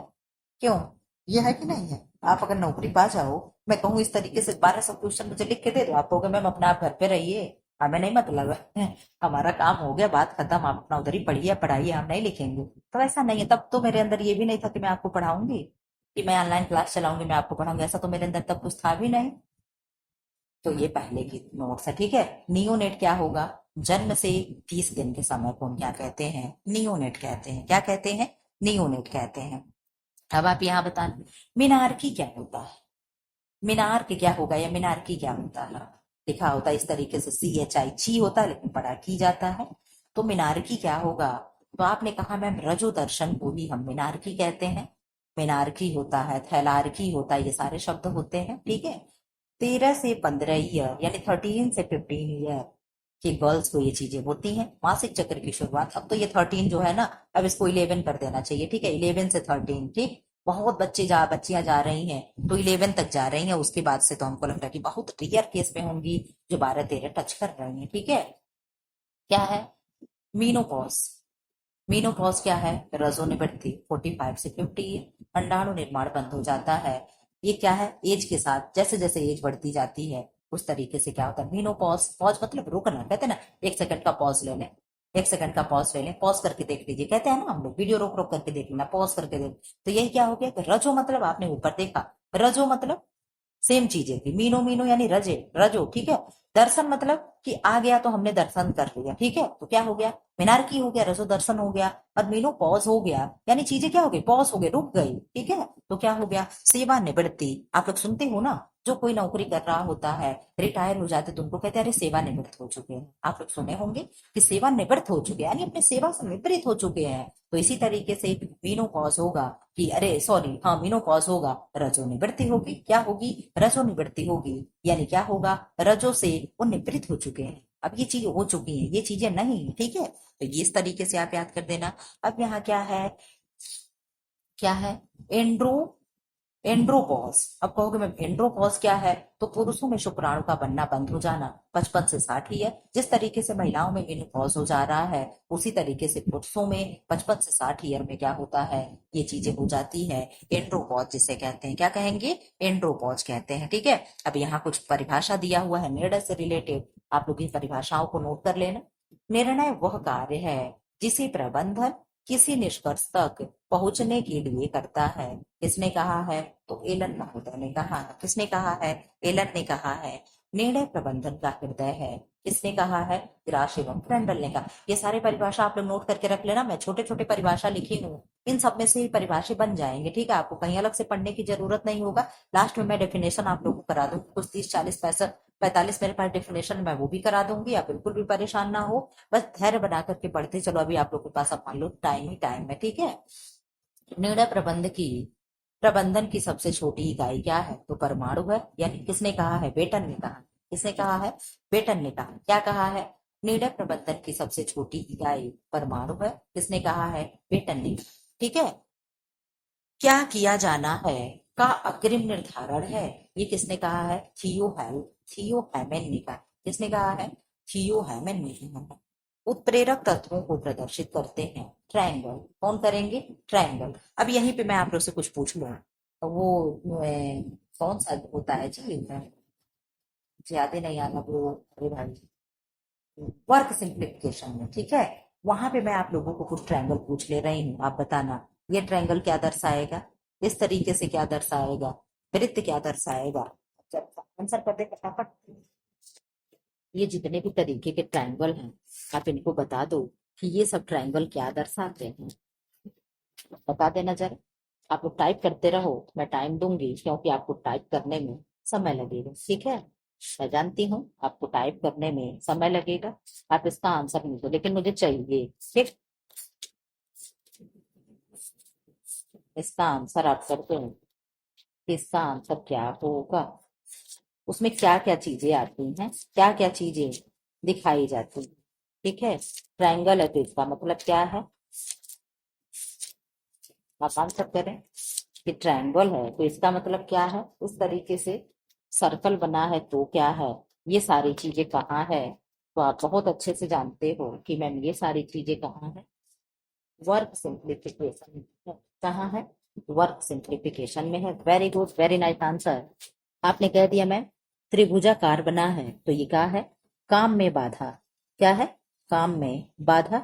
क्यों? ये है कि नहीं है? आप अगर नौकरी पा जाओ, मैं कहूँ इस तरीके से 1200 क्वेश्चन मुझे लिख के दे दो, आप कहोगे मैम अपना आप घर पे रहिए, हमें नहीं मतलब है, हमारा काम हो गया, बात खत्म, आप अपना उधर ही पढ़िए पढ़ाइए, हम नहीं लिखेंगे। तो ऐसा नहीं है, तब तो मेरे अंदर ये भी नहीं था कि मैं आपको पढ़ाऊंगी, कि मैं ऑनलाइन क्लास चलाऊंगी, मैं आपको पढ़ाऊंगी, ऐसा तो मेरे अंदर तब कुछ था भी नहीं। तो ये पहले की नोट्स है, ठीक है। नियोनेट क्या होगा, जन्म से 30 दिन के समय को हम क्या कहते हैं, नियोनेट कहते हैं। क्या कहते हैं? नियोनेट कहते हैं। अब आप यहाँ बता, मिनारकी क्या होता है, मीनार क्या होगा या मीनारकी क्या होता है, लिखा होता है इस तरीके से CHI ची होता है लेकिन पढ़ा की जाता है। तो मीनारकी क्या होगा, तो आपने कहा मैम रजो दर्शन को ही हम मीनार्की कहते हैं। मीनार्की होता है, थैलार्की होता है, ये सारे शब्द होते हैं, ठीक है। 13 से 15 ईयर यानी 13 से 15 ईयर कि गर्ल्स को ये चीजें होती हैं। मासिक चक्र की शुरुआत, अब तो ये 13 जो है ना, अब इसको 11 कर देना चाहिए, ठीक है। 11 से 13, ठीक। बहुत बच्चियां जा रही हैं तो 11 तक जा रही हैं, उसके बाद से तो हमको लगता है कि बहुत रेयर केस में होंगी जो 12-13 टच कर रही हैं, ठीक है। क्या है मीनोपॉज? मीनोपॉज क्या है? रजोनिवृत्ति 45 से 50 है, अंडाणु निर्माण बंद हो जाता है। ये क्या है? एज के साथ जैसे जैसे एज बढ़ती जाती है उस तरीके से क्या होता है मीनोपॉज। पॉज मतलब रुकना, कहते हैं ना 1 सेकंड का पॉज ले लें, 1 सेकंड का पॉज ले लें, पॉज करके देख लीजिए, कहते हैं ना हम लोग, वीडियो रोक रोक करके देख लेना, पॉज करके देख। तो यही क्या हो गया कि रजो मतलब आपने ऊपर देखा, रजो मतलब सेम चीजें थी। मीनो मीनो यानी रजे रजो, ठीक है। दर्शन मतलब कि आ गया तो हमने दर्शन कर लिया, ठीक है। तो क्या हो गया? मीनार की हो गया, रजो दर्शन हो गया। और मीनो पॉज हो गया यानी चीजें क्या हो गई? पॉज हो गई, रुक गई, ठीक है। तो क्या हो गया? सेवानिवृत्ति। आप लोग सुनते हो ना, जो कोई नौकरी कर रहा होता है, रिटायर हो जाते तो उनको कहते हैं अरे सेवानिवृत्त हो चुके हैं। आप लोग सुने होंगे कि सेवानिवृत्त हो चुके हैं यानी अपने सेवा से निवृत्त हो चुके हैं। तो इसी तरीके से मीनो पॉज होगा कि अरे सॉरी, हाँ मीनो पॉज होगा, रजो निवृत्ति होगी। क्या होगी? रजो निवृत्ति होगी यानी क्या होगा? रजो से वो निवृत्त हो चुके हैं, अब ये चीज हो चुकी है, ये चीजें नहीं, ठीक है। तो ये इस तरीके से आप याद कर देना। अब यहाँ क्या है? क्या है? Andro andropause. अब कहोगे मैं एंड्रोपॉज क्या है? तो पुरुषों में शुक्राणु का बनना बंद हो जाना 55 से 60 ही है। जिस तरीके से महिलाओं में मेनोपॉज हो जा रहा है उसी तरीके से पुरुषों में 55 से 60 ईयर में क्या होता है? ये चीजें हो जाती है। एंड्रोपॉज जिसे कहते हैं, क्या कहेंगे? एंड्रोपॉज कहते हैं, ठीक है। अब यहाँ कुछ परिभाषा दिया हुआ है निर्णय से रिलेटेड, आप लोग इन परिभाषाओं को नोट कर लेना। निर्णय वह कार्य है जिसे प्रबंधन किसी निष्कर्ष तक पहुंचने के लिए करता है। किसने कहा है? तो एलन महोदय ने कहा है। किसने कहा है? एलन ने कहा है। निर्णय प्रबंधन का हृदय है। किसने कहा है? ग्राश एवं फ्रेंडल ने कहा। ये सारे परिभाषा आप लोग नोट करके रख लेना, मैं छोटे छोटे परिभाषा लिखी हूँ, इन सब में से ही परिभाषा बन जाएंगे, ठीक है। आपको कहीं अलग से पढ़ने की जरूरत नहीं होगा। लास्ट में मैं डेफिनेशन आप लोगों को करा दूंगी, कुछ 30, 40, 65, 45 मेरे पास डेफिनेशन, मैं वो भी करा दूंगी, आप बिल्कुल भी परेशान ना हो। बस धैर्य बना करके पढ़ते चलो, अभी आप लोग के पास अब मान लो टाइम ही टाइम है, ठीक है। निर्णय प्रबंधन की सबसे छोटी इकाई क्या है? तो परमाणु है। यानी किसने कहा है? बेटन ने कहा। किसने कहा है? बेटन ने कहा। क्या कहा है? निर्णय प्रबंधन की सबसे छोटी इकाई परमाणु है। किसने कहा है? बेटन ने। ठीक है। क्या किया जाना है का अग्रिम निर्धारण है, ये किसने कहा है? थियो हैमन ने कहा। किसने कहा है? थियो हैमन ने कहा। उत्प्रेरक तत्वों को प्रदर्शित करते हैं ट्रायंगल। कौन करेंगे? ट्रायंगल। अब यहीं पे मैं आप लोग से कुछ पूछ लूँ, तो वो कौन सा होता है जी, मुझे याद ही नहीं आ रहा वो। अरे भाई, वर्क सिंप्लीफिकेशन में, ठीक है, वहां पे मैं आप लोगों को कुछ ट्रायंगल पूछ ले रही हूँ, आप बताना ये ट्रायंगल क्या दर्शाएगा, इस तरीके से क्या दर्शाएगा, वृत्त क्या दर्शाएगा। आंसर कर दे फटाफट। ये जितने भी तरीके के ट्रायंगल हैं आप इनको बता दो कि ये सब ट्रायंगल क्या दर्शाते हैं, बता देना जरा। आप लोग टाइप करते रहो, मैं टाइम दूंगी क्योंकि आपको टाइप करने में समय लगेगा, ठीक है। मैं जानती हूँ आपको टाइप करने में समय लगेगा, आप इसका आंसर नहीं दो लेकिन मुझे चाहिए, ठीक। इसका आंसर आप करते हैं कि इसका आंसर क्या होगा, उसमें क्या क्या चीजें आती हैं, क्या क्या चीजें दिखाई जाती हैं, ठीक है। ट्रायंगल है तो इसका मतलब क्या है, आप आंसर करें कि ट्रायंगल है तो इसका मतलब क्या है। उस तरीके से सर्कल बना है तो क्या है, ये सारी चीजें कहाँ है, तो आप बहुत अच्छे से जानते हो कि मैम ये सारी चीजें कहाँ है, वर्क सिंप्लीफिकेशन है। कहाँ है? वर्क सिंप्लीफिकेशन में है। Very good, very nice answer. आपने कह दिया मैम त्रिभुजाकार बना है तो ये क्या है? काम में बाधा। क्या है? काम में बाधा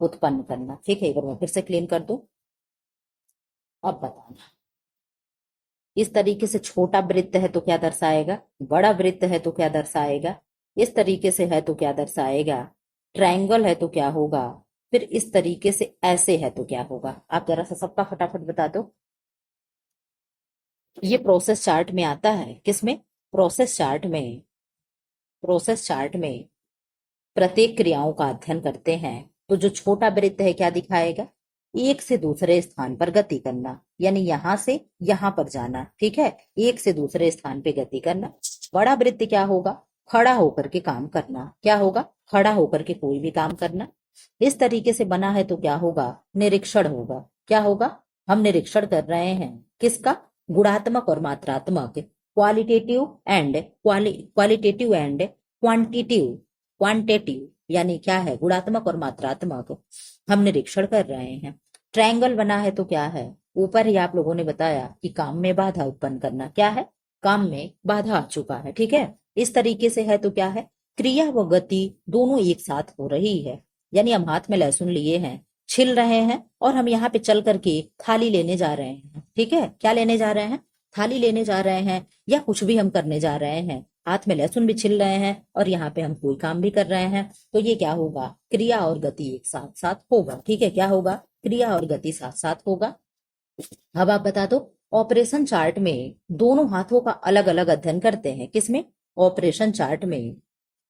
उत्पन्न करना, ठीक है। एक बार मैं फिर से क्लीन कर दूं, अब बताना। इस तरीके से छोटा वृत्त है तो क्या दर्शाएगा, बड़ा वृत्त है तो क्या दर्शाएगा, इस तरीके से है तो क्या दर्शाएगा, ट्रायंगल है तो क्या होगा, फिर इस तरीके से ऐसे है तो क्या होगा। आप जरा सा सबका फटाफट बता दो। ये प्रोसेस चार्ट में आता है, किसमें? प्रोसेस चार्ट में। प्रोसेस चार्ट में प्रत्येक क्रियाओं का अध्ययन करते हैं तो जो छोटा वृत्त है क्या दिखाएगा, एक से दूसरे स्थान पर गति करना, यानी यहां से यहां पर जाना, ठीक है, एक से दूसरे स्थान पे गति करना। बड़ा वृत्त क्या होगा, खड़ा होकर के काम करना, क्या होगा, खड़ा होकर के कोई भी काम करना। इस तरीके से बना है तो क्या होगा, निरीक्षण होगा, क्या होगा, हम निरीक्षण कर रहे हैं किसका, गुणात्मक और मात्रात्मक, क्वालिटेटिव एंड क्वांटिटेटिव, यानी क्या है, गुणात्मक और मात्रात्मक हम निरीक्षण कर रहे हैं। ट्रायंगल बना है तो क्या है, ऊपर ही आप लोगों ने बताया कि काम में बाधा उत्पन्न करना, क्या है, काम में बाधा आ चुका है, ठीक है। इस तरीके से है तो क्या है, क्रिया व गति दोनों एक साथ हो रही है, यानी हम हाथ में लहसुन लिए हैं, छिल रहे हैं, और हम यहाँ पे चल करके थाली लेने जा रहे हैं, ठीक है, क्या लेने जा रहे हैं, थाली लेने जा रहे हैं, या कुछ भी हम करने जा रहे हैं, हाथ में लहसुन भी छिल रहे हैं और यहाँ पे हम कोई काम भी कर रहे हैं, तो ये क्या होगा, क्रिया और गति एक साथ साथ होगा, ठीक है, क्या होगा, क्रिया और गति साथ साथ होगा। अब आप बता दो, ऑपरेशन चार्ट में दोनों हाथों का अलग अलग अध्ययन करते हैं, किसमें, ऑपरेशन चार्ट में,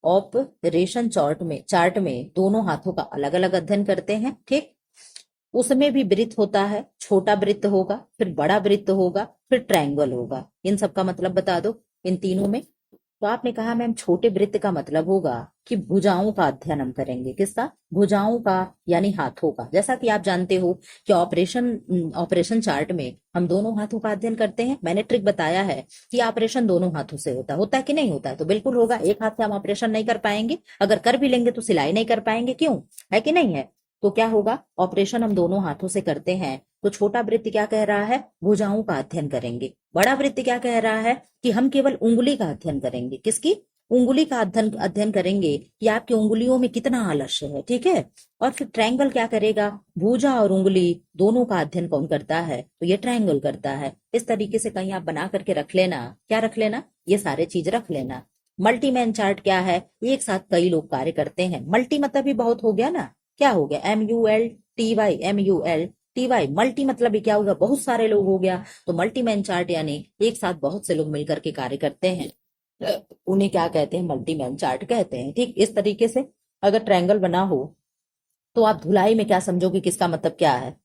ऑपरेशन चार्ट में दोनों हाथों का अलग अलग अध्ययन करते हैं, ठीक। उसमें भी वृत्त होता है, छोटा वृत्त होगा, फिर बड़ा वृत्त होगा, फिर ट्रायंगल होगा। इन सब का मतलब बता दो, इन तीनों में। तो आपने कहा मैम छोटे वृत्त का मतलब होगा कि भुजाओं का अध्ययन हम करेंगे, किसका, भुजाओं का, यानी हाथों का। जैसा कि आप जानते हो कि ऑपरेशन चार्ट में हम दोनों हाथों का अध्ययन करते हैं। मैंने ट्रिक बताया है कि ऑपरेशन दोनों हाथों से होता है कि नहीं होता है, तो बिल्कुल होगा। एक हाथ से हम ऑपरेशन नहीं कर पाएंगे, अगर कर भी लेंगे तो सिलाई नहीं कर पाएंगे, क्यों, है कि नहीं है। तो क्या होगा, ऑपरेशन हम दोनों हाथों से करते हैं, तो छोटा वृत्त क्या कह रहा है, भुजाओं का अध्ययन करेंगे। बड़ा वृत्त क्या कह रहा है कि हम केवल उंगली का अध्ययन करेंगे, किसकी, उंगली का अध्ययन करेंगे कि आपकी उंगलियों में कितना आलस्य है, ठीक है। और फिर ट्रायंगल क्या करेगा, भुजा और उंगली दोनों का अध्ययन कौन करता है, तो ये ट्रायंगल करता है। इस तरीके से कहीं आप बना करके रख लेना, क्या रख लेना, ये सारे चीज रख लेना। मल्टीमैन चार्ट क्या है, एक साथ कई लोग कार्य करते हैं। मल्टी मतलब भी बहुत हो गया ना, क्या हो गया, MULTY, मल्टी मतलब भी क्या होगा, बहुत सारे लोग हो गया। तो मल्टीमैन चार्ट यानी एक साथ बहुत से लोग मिलकर के कार्य करते हैं, उन्हें क्या कहते हैं, मल्टीमैन चार्ट कहते हैं, ठीक। इस तरीके से अगर ट्रायंगल बना हो तो आप धुलाई में क्या समझोगे, किसका मतलब क्या है।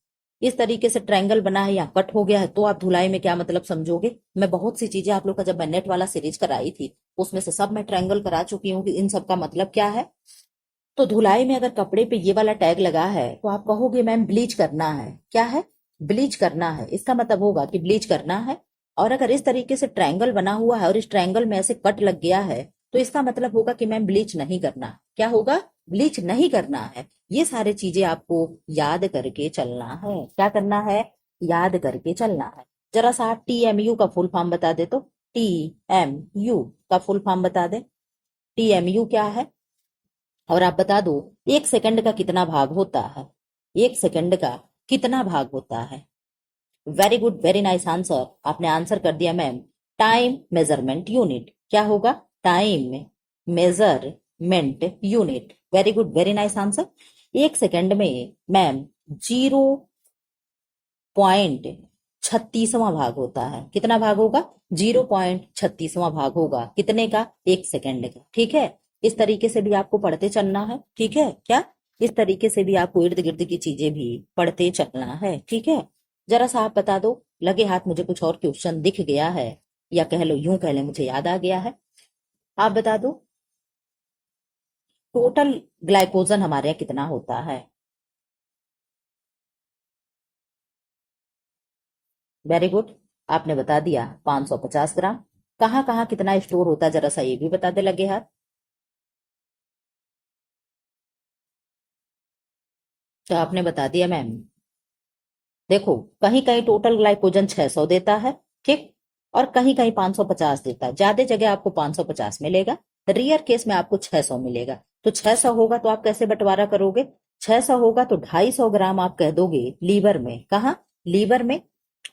इस तरीके से ट्रायंगल बना है या कट हो गया है, तो आप धुलाई में क्या मतलब समझोगे। मैं बहुत सी चीजें आप लोग का जब मैं नेट वाला सीरीज कराई थी उसमें से सब मैं ट्रायंगल करा चुकी हूँ कि इन सब का मतलब क्या है। तो धुलाई में अगर कपड़े पे ये वाला टैग लगा है तो आप कहोगे मैम ब्लीच करना है, क्या है, ब्लीच करना है, इसका मतलब होगा कि ब्लीच करना है। और अगर इस तरीके से ट्रायंगल बना हुआ है और इस ट्रायंगल में ऐसे कट लग गया है तो इसका मतलब होगा कि मैम ब्लीच नहीं करना, क्या होगा, ब्लीच नहीं करना है। ये सारी चीजें आपको याद करके चलना है, क्या करना है, याद करके चलना है। जरा सा TMU का फुल फॉर्म बता दे, तो TMU का फुल फॉर्म बता दे, TMU क्या है। और आप बता दो एक सेकंड का कितना भाग होता है, एक सेकंड का कितना भाग होता है। Very good, very nice answer, आपने आंसर कर दिया मैम। टाइम मेजरमेंट यूनिट, क्या होगा, time measurement unit, very good, very nice answer. एक सेकंड में मैम 0.36वां भाग होता है, कितना भाग होगा, 0.36वां भाग होगा, कितने का, एक सेकंड का, ठीक है। इस तरीके से भी आपको पढ़ते चलना है, ठीक है, क्या, इस तरीके से भी आपको इर्द गिर्द की चीजें भी पढ़ते चलना है, ठीक है। जरा सा आप बता दो, लगे हाथ मुझे कुछ और क्वेश्चन दिख गया है, या कह लो यूं कह ले मुझे याद आ गया है। आप बता दो टोटल ग्लाइकोजन हमारे यहाँ कितना होता है। वेरी गुड, आपने बता दिया 550 ग्राम। कहाँ कहाँ कितना स्टोर होता है, जरा सा ये भी बता दे लगे हाथ। तो आपने बता दिया मैम, देखो कहीं कहीं टोटल ग्लाइकोजन 600 देता है, ठीक, और कहीं कहीं 550 देता है। ज्यादा जगह आपको 550 मिलेगा, रियर केस में आपको 600 मिलेगा। तो 600 होगा तो आप कैसे बंटवारा करोगे, 600 होगा तो 250 ग्राम आप कह दोगे लीवर में, कहा, लीवर में।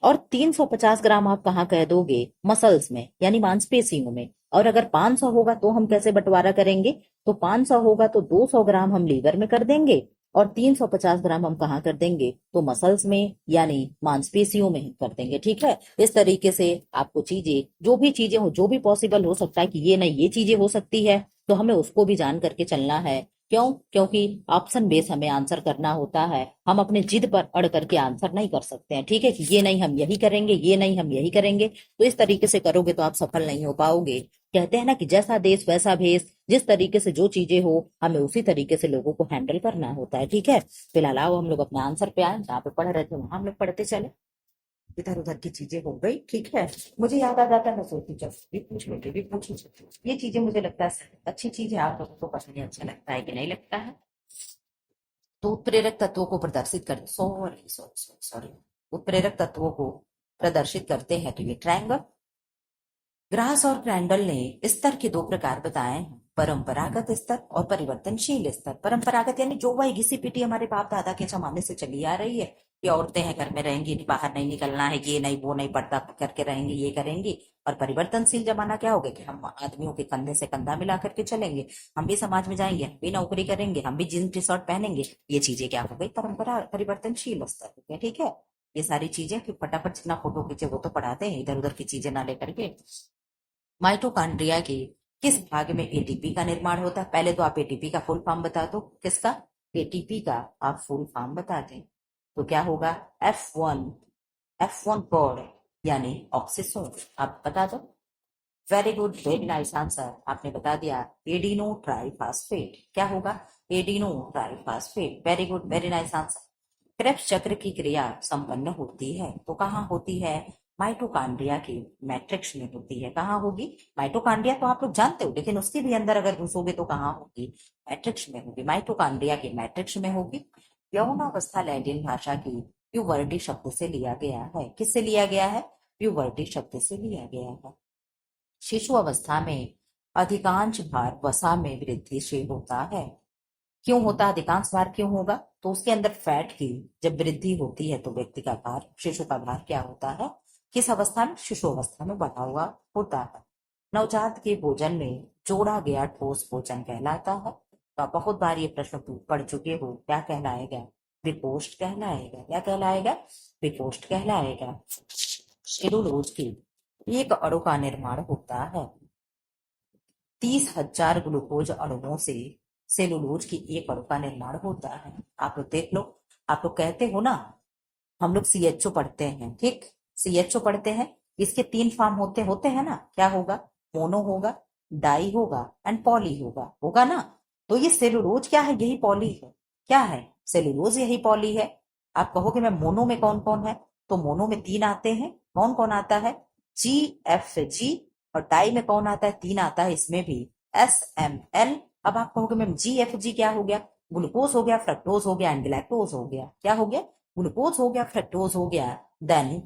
और 350 ग्राम आप कहाँ कह दोगे, मसल्स में, यानी मांसपेशियों में। और अगर 500 होगा तो हम कैसे बंटवारा करेंगे, तो 500 होगा तो 200 ग्राम हम लीवर में कर देंगे और 350 ग्राम हम कहाँ कर देंगे, तो मसल्स में यानी मांसपेशियों में कर देंगे, ठीक है। इस तरीके से आपको चीजें, जो भी चीजें हो, जो भी पॉसिबल हो सकता है कि ये नहीं ये चीजें हो सकती है, तो हमें उसको भी जान करके चलना है क्यों? क्योंकि ऑप्शन बेस हमें आंसर करना होता है, हम अपने जिद पर अड़ करके आंसर नहीं कर सकते हैं, ठीक है, कि ये नहीं हम यही करेंगे, ये नहीं हम यही करेंगे। तो इस तरीके से करोगे तो आप सफल नहीं हो पाओगे। कहते हैं ना कि जैसा देश वैसा भेष, जिस तरीके से जो चीजें हो हमें उसी तरीके से लोगों को हैंडल करना होता है, ठीक है। फिलहाल आओ हम लोग अपने आंसर पे आए, जहाँ पे पढ़ रहे थे वहां हम लोग पढ़ते चले। इधर उधर की चीजें हो गई, ठीक है। मुझे याद आ जाता है, मैं सोचती चल भी पूछ लेते भी पूछ लेते। ये चीजें मुझे लगता है अच्छी चीज है, आप लोगों को पसंद अच्छा लगता है कि नहीं लगता है। तो उत्प्रेरक तत्वों को प्रदर्शित कर सॉरी सॉरी सॉरी सॉरी उत्प्रेरक तत्वों को प्रदर्शित करते हैं तो ये ट्रायंगल। ग्रास और क्रैंडल ने स्तर के दो प्रकार बताए हैं, परंपरागत स्तर और परिवर्तनशील स्तर। परंपरागत यानी जो वही घिसी पिटी हमारे बाप दादा के जमाने से चली आ रही है, कि औरतें हैं घर में रहेंगी, बाहर नहीं निकलना है, ये नहीं वो नहीं, पर्दा करके रहेंगी, ये करेंगी। और परिवर्तनशील जमाना क्या हो गया कि हम आदमियों के कंधे से कंधा मिला करके चलेंगे, हम भी समाज में जाएंगे, हम भी नौकरी करेंगे, हम भी जींस टी शर्ट पहनेंगे। ये चीजें क्या हो गई? परंपरा परिवर्तनशील स्तर हो गया, ठीक है। ये सारी चीजें फिर फटाफट जितना फोटो खींचे वो तो पढ़ाते हैं, इधर उधर की चीजें ना लेकर के। माइटोकॉन्ड्रिया के किस भाग में एटीपी का निर्माण होता है? पहले तो आप एटीपी का फुल फॉर्म बता दो, किसका? एटीपी का आप फुल फॉर्म बता दें तो क्या होगा? F1, F1 कोड यानी ऑक्सीसोम, आप बता दो। Very good, very nice answer, आपने बता दिया। एडिनो ट्राइफास्फेट क्या होगा? Adeno triphosphate, very good, very nice answer. Krebs चक्र की क्रिया संपन्न होती है तो कहाँ होती है? माइटोकांड्रिया की मैट्रिक्स में होती है। कहाँ होगी? माइटोकांड्रिया तो आप लोग जानते हो, लेकिन उसके भी अंदर अगर घुसोगे तो कहाँ होगी? मैट्रिक्स में होगी, माइटोकांड्रिया की मैट्रिक्स में होगी। यौनावस्था लैटिन भाषा की प्यूबर्टी शब्द से लिया गया है। किससे लिया गया है? प्यूबर्टी शब्द से लिया गया है। शिशु अवस्था में अधिकांश भार वसा में वृद्धि से होता है। क्यों होता है? अधिकांश भार क्यों होगा? तो उसके अंदर फैट की जब वृद्धि होती है तो व्यक्ति का भार, शिशु का भार क्या होता है? किस अवस्था में? शिशु अवस्था में बढ़ा हुआ होता है। नवजात के भोजन में जोड़ा गया ठोस भोजन कहलाता है। तो आप बहुत बार ये प्रश्न पढ़ चुके हो, क्या कहलाएगा? विपोष्ट कहलाएगा। क्या कहलाएगा? विपोष्ट कहलाएगा। सेलुलोज की एक अणु का निर्माण होता है 30,000 ग्लूकोज अणुओं से। सेलुलोज की एक अणु का निर्माण होता है। आप लोग देख लो, आप लोग कहते हो ना, हम लोग सीएचओ पढ़ते हैं, ठीक, सीएचओ पढ़ते हैं, इसके 3 फॉर्म होते होते हैं ना, क्या होगा? मोनो होगा, डाई होगा एंड पॉली होगा, होगा ना। तो ये सेलुलोज क्या है? यही पॉली है। क्या है? सेलुलोज यही पॉली है। आप कहोगे मैं मोनो में कौन कौन है, तो मोनो में 3 आते हैं। कौन कौन आता है? GFG। और डाई में कौन आता है? 3 आता है इसमें भी, SML। अब आप कहोगे मैम GFG क्या हो गया? ग्लूकोज हो गया, फ्रक्टोज हो गया एंड गैलेक्टोज हो गया। क्या हो गया? ग्लूकोज हो गया, फ्रक्टोज हो गया, देन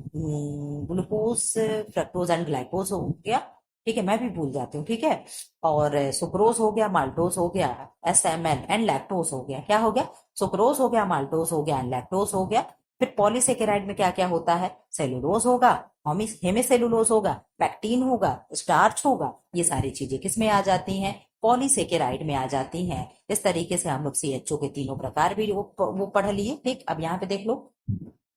ग्लूकोज, फ्रक्टोज एंड ग्लाइकोज हो गया, ठीक है, मैं भी भूल जाती हूँ, ठीक है। और सुक्रोज हो गया, माल्टोज हो गया, SML एंड लैक्टोज हो गया। क्या हो गया? सुक्रोज हो गया, माल्टोज हो गया एंड लैक्टोज हो गया। फिर पॉलीसेकेराइड में क्या क्या होता है? सेलुलोज होगा, हेमिसेलुलोज होगा, पैक्टीन होगा, स्टार्च होगा। ये सारी चीजें किसमें आ जाती हैं? पॉलीसेकेराइड में आ जाती हैं। इस तरीके से हम लोग सीएचओ के तीनों प्रकार भी वो पढ़ लिए, ठीक। अब यहाँ पे देख लो,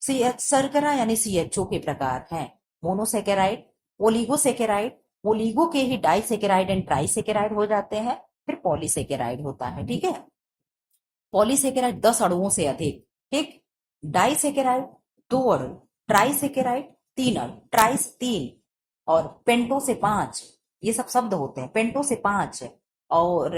शर्करा यानी सीएचओ के प्रकार हैं। मोनोसेकेराइड, ओलिगोसेकेराइड, ओलिगो के ही डाइसेकेराइड एंड ट्राइसेकेराइड हो जाते हैं, फिर पॉलीसेकेराइड होता है, ठीक है। पॉलीसेकेराइड 10 अणुओं से अधिक, ठीक। डाइसेकेराइड 2 अणु, ट्राइसेकेराइड 3 अणु, ट्राइस 3, और पेंटो से 5, ये सब शब्द होते हैं, पेंटो से 5, और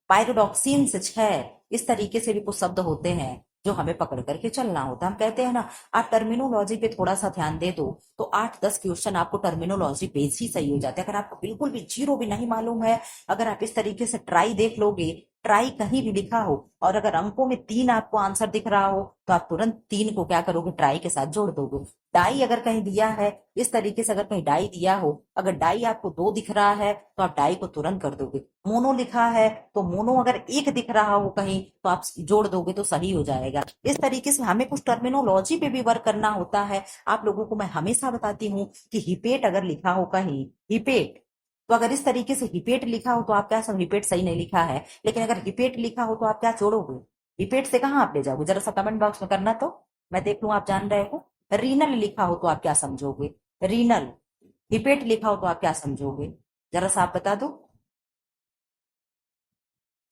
पायरोडॉक्सिन से 6। इस तरीके से भी कुछ शब्द होते हैं जो हमें पकड़ करके चलना होता है। हम कहते हैं ना, आप टर्मिनोलॉजी पे थोड़ा सा ध्यान दे दो तो 8-10 क्वेश्चन आपको टर्मिनोलॉजी बेस ही सही हो जाते हैं। अगर आपको बिल्कुल भी जीरो भी नहीं मालूम है, अगर आप इस तरीके से ट्राई देख लोगे, ट्राई कहीं भी लिखा हो, और अगर अंकों में 3 आपको आंसर दिख रहा हो तो आप तुरंत 3 को क्या करोगे? ट्राई के साथ जोड़ दोगे। डाई अगर कहीं दिया है, इस तरीके से अगर कहीं डाई दिया हो, अगर डाई आपको 2 दिख रहा है तो आप डाई को तुरंत कर दोगे। मोनो लिखा है तो मोनो अगर 1 दिख रहा हो कहीं तो आप जोड़ दोगे तो सही हो जाएगा। इस तरीके से हमें कुछ टर्मिनोलॉजी पे भी वर्क करना होता है। आप लोगों को मैं हमेशा बताती हूँ कि हिपेट अगर लिखा हो कहीं, हिपेट, तो अगर इस तरीके से हिपेट लिखा हो तो आप क्या सब, हिपेट सही नहीं लिखा है, लेकिन अगर हिपेट लिखा हो तो आप क्या जोड़ोगे? हिपेट से कहाँ आप ले जाओगे? जरा सा कमेंट बॉक्स में करना तो मैं देख लूं आप जान रहे हो। रीनल लिखा हो तो आप क्या समझोगे? रीनल। हिपेट लिखा हो तो आप क्या समझोगे? जरा सा आप बता दो।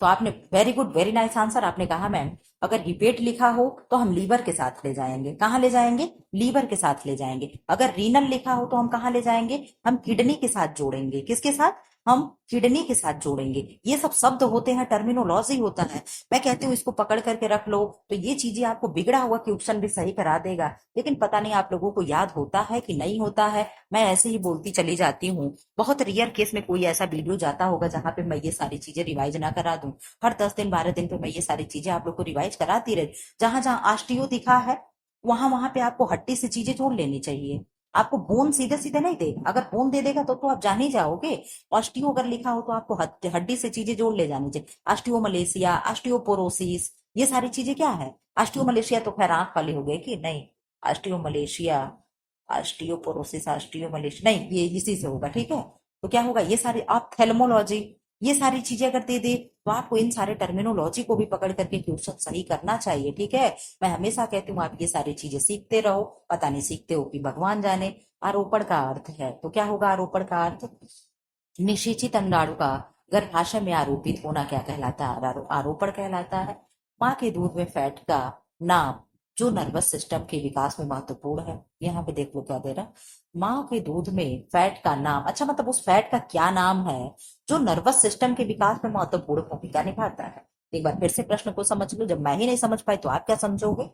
तो आपने very good, very nice answer आपने कहा मैम। अगर हिपेट लिखा हो तो हम लीवर के साथ ले जाएंगे, कहाँ ले जाएंगे, लीवर के साथ ले जाएंगे। अगर रीनल लिखा हो तो हम कहाँ ले जाएंगे, हम किडनी के साथ जोड़ेंगे, किसके साथ, हम किडनी के साथ जोड़ेंगे। ये सब शब्द होते हैं, टर्मिनोलॉजी होता है। मैं कहती हूँ इसको पकड़ करके रख लो, तो ये चीजें आपको बिगड़ा हुआ क्वेश्चन भी सही करा देगा। लेकिन पता नहीं आप लोगों को याद होता है कि नहीं होता है, मैं ऐसे ही बोलती चली जाती हूँ। बहुत रेयर केस में कोई ऐसा वीडियो जाता होगा जहां पे मैं ये सारी चीजें रिवाइज ना करा दूं। हर 10 दिन 12 दिन पे मैं ये सारी चीजें आप लोग को रिवाइज कराती रही। जहां जहां ऑस्टियो दिखा है वहां वहां पे आपको हड्डी से चीजें जोड़ लेनी चाहिए। आपको बोन सीधे सीधे नहीं दे, अगर बोन दे देगा तो आप जान ही जाओगे। ऑस्टियो अगर लिखा हो तो आपको हड्डी से चीजें जोड़ ले जानी चाहिए। ऑस्टियो मलेशिया, ऑस्टियोपोरोसिस, ये सारी चीजें क्या है। ऑस्टियो मलेशिया तो खैर आंख वाले हो गए कि नहीं, osteo Malaysia, osteoporosis, osteo Malaysia नहीं, ये इसी से होगा, ठीक है। तो क्या होगा, ये सारी ऑप्थेल्मोलॉजी, ये सारी चीजें अगर दे दे तो आपको इन सारे टर्मिनोलॉजी को भी पकड़ करके क्वेश्चन सही करना चाहिए, ठीक है। मैं हमेशा कहती हूँ आप ये सारी चीजें सीखते रहो, पता नहीं सीखते हो कि भगवान जाने। आरोपण का अर्थ है, तो क्या होगा आरोपण का अर्थ, निषेचित अंडाणु का गर्भाशय में आरोपित होना क्या कहलाता है, आरोपण कहलाता है। माँ के दूध में फैट का नाम जो नर्वस सिस्टम के विकास में महत्वपूर्ण है, यहाँ पे देख लो क्या दे रहा, माँ के दूध में फैट का नाम, अच्छा मतलब उस फैट का क्या नाम है जो नर्वस सिस्टम के विकास में महत्वपूर्ण भूमिका निभाता है। एक बार फिर से प्रश्न को समझ लो, जब मैं ही नहीं समझ पाई तो आप क्या समझोगे।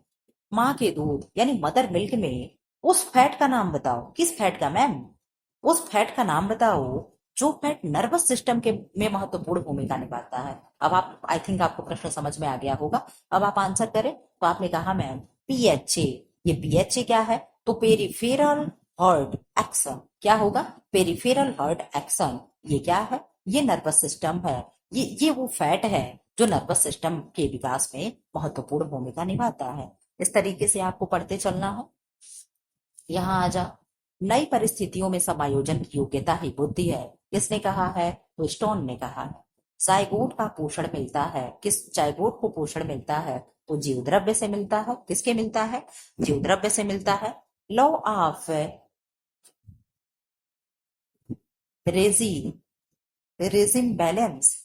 माँ के दूध यानी मदर मिल्क में उस फैट का नाम बताओ, किस फैट का मैम, उस फैट का नाम बताओ जो फैट नर्वस सिस्टम के में महत्वपूर्ण भूमिका निभाता है। अब आप, आई थिंक आपको प्रश्न समझ में आ गया होगा। अब आप आंसर करें। तो आपने कहा मैम पीएचए, ये पीएचए क्या है, तो पेरिफेरल हर्ट एक्शन, क्या होगा, पेरिफेरल हर्ट एक्शन, ये क्या है, ये नर्वस सिस्टम है। ये वो फैट है जो नर्वस सिस्टम के विकास में महत्वपूर्ण भूमिका निभाता है। इस तरीके से आपको पढ़ते चलना है। यहाँ आ जा, नई परिस्थितियों में समायोजन की योग्यता ही बुद्धि है, किसने कहा है, तो स्टोन ने कहा है। जायगोट का पोषण मिलता है, किस जायगोट को पोषण मिलता है, तो जीव द्रव्य से मिलता है, किसके मिलता है, जीव द्रव्य से मिलता है। लॉ ऑफ रेजी रेजिम बैलेंस,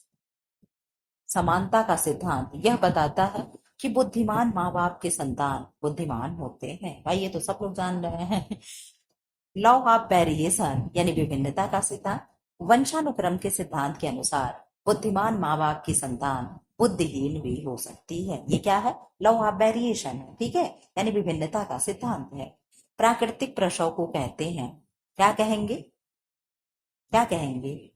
समानता का सिद्धांत यह बताता है कि बुद्धिमान माँ बाप के संतान बुद्धिमान होते हैं, भाई ये तो सब लोग जान रहे हैं। लॉ ऑफ वेरिएशन यानी विभिन्नता का सिद्धांत, वंशानुक्रम के सिद्धांत के अनुसार बुद्धिमान माँ बाप की संतान बुद्धिहीन भी हो सकती है। ये क्या है, लॉ ऑफ वेरिएशन है, ठीक है, यानी विभिन्नता का सिद्धांत है। प्राकृतिक प्रसव को कहते हैं, क्या कहेंगे, क्या कहेंगे,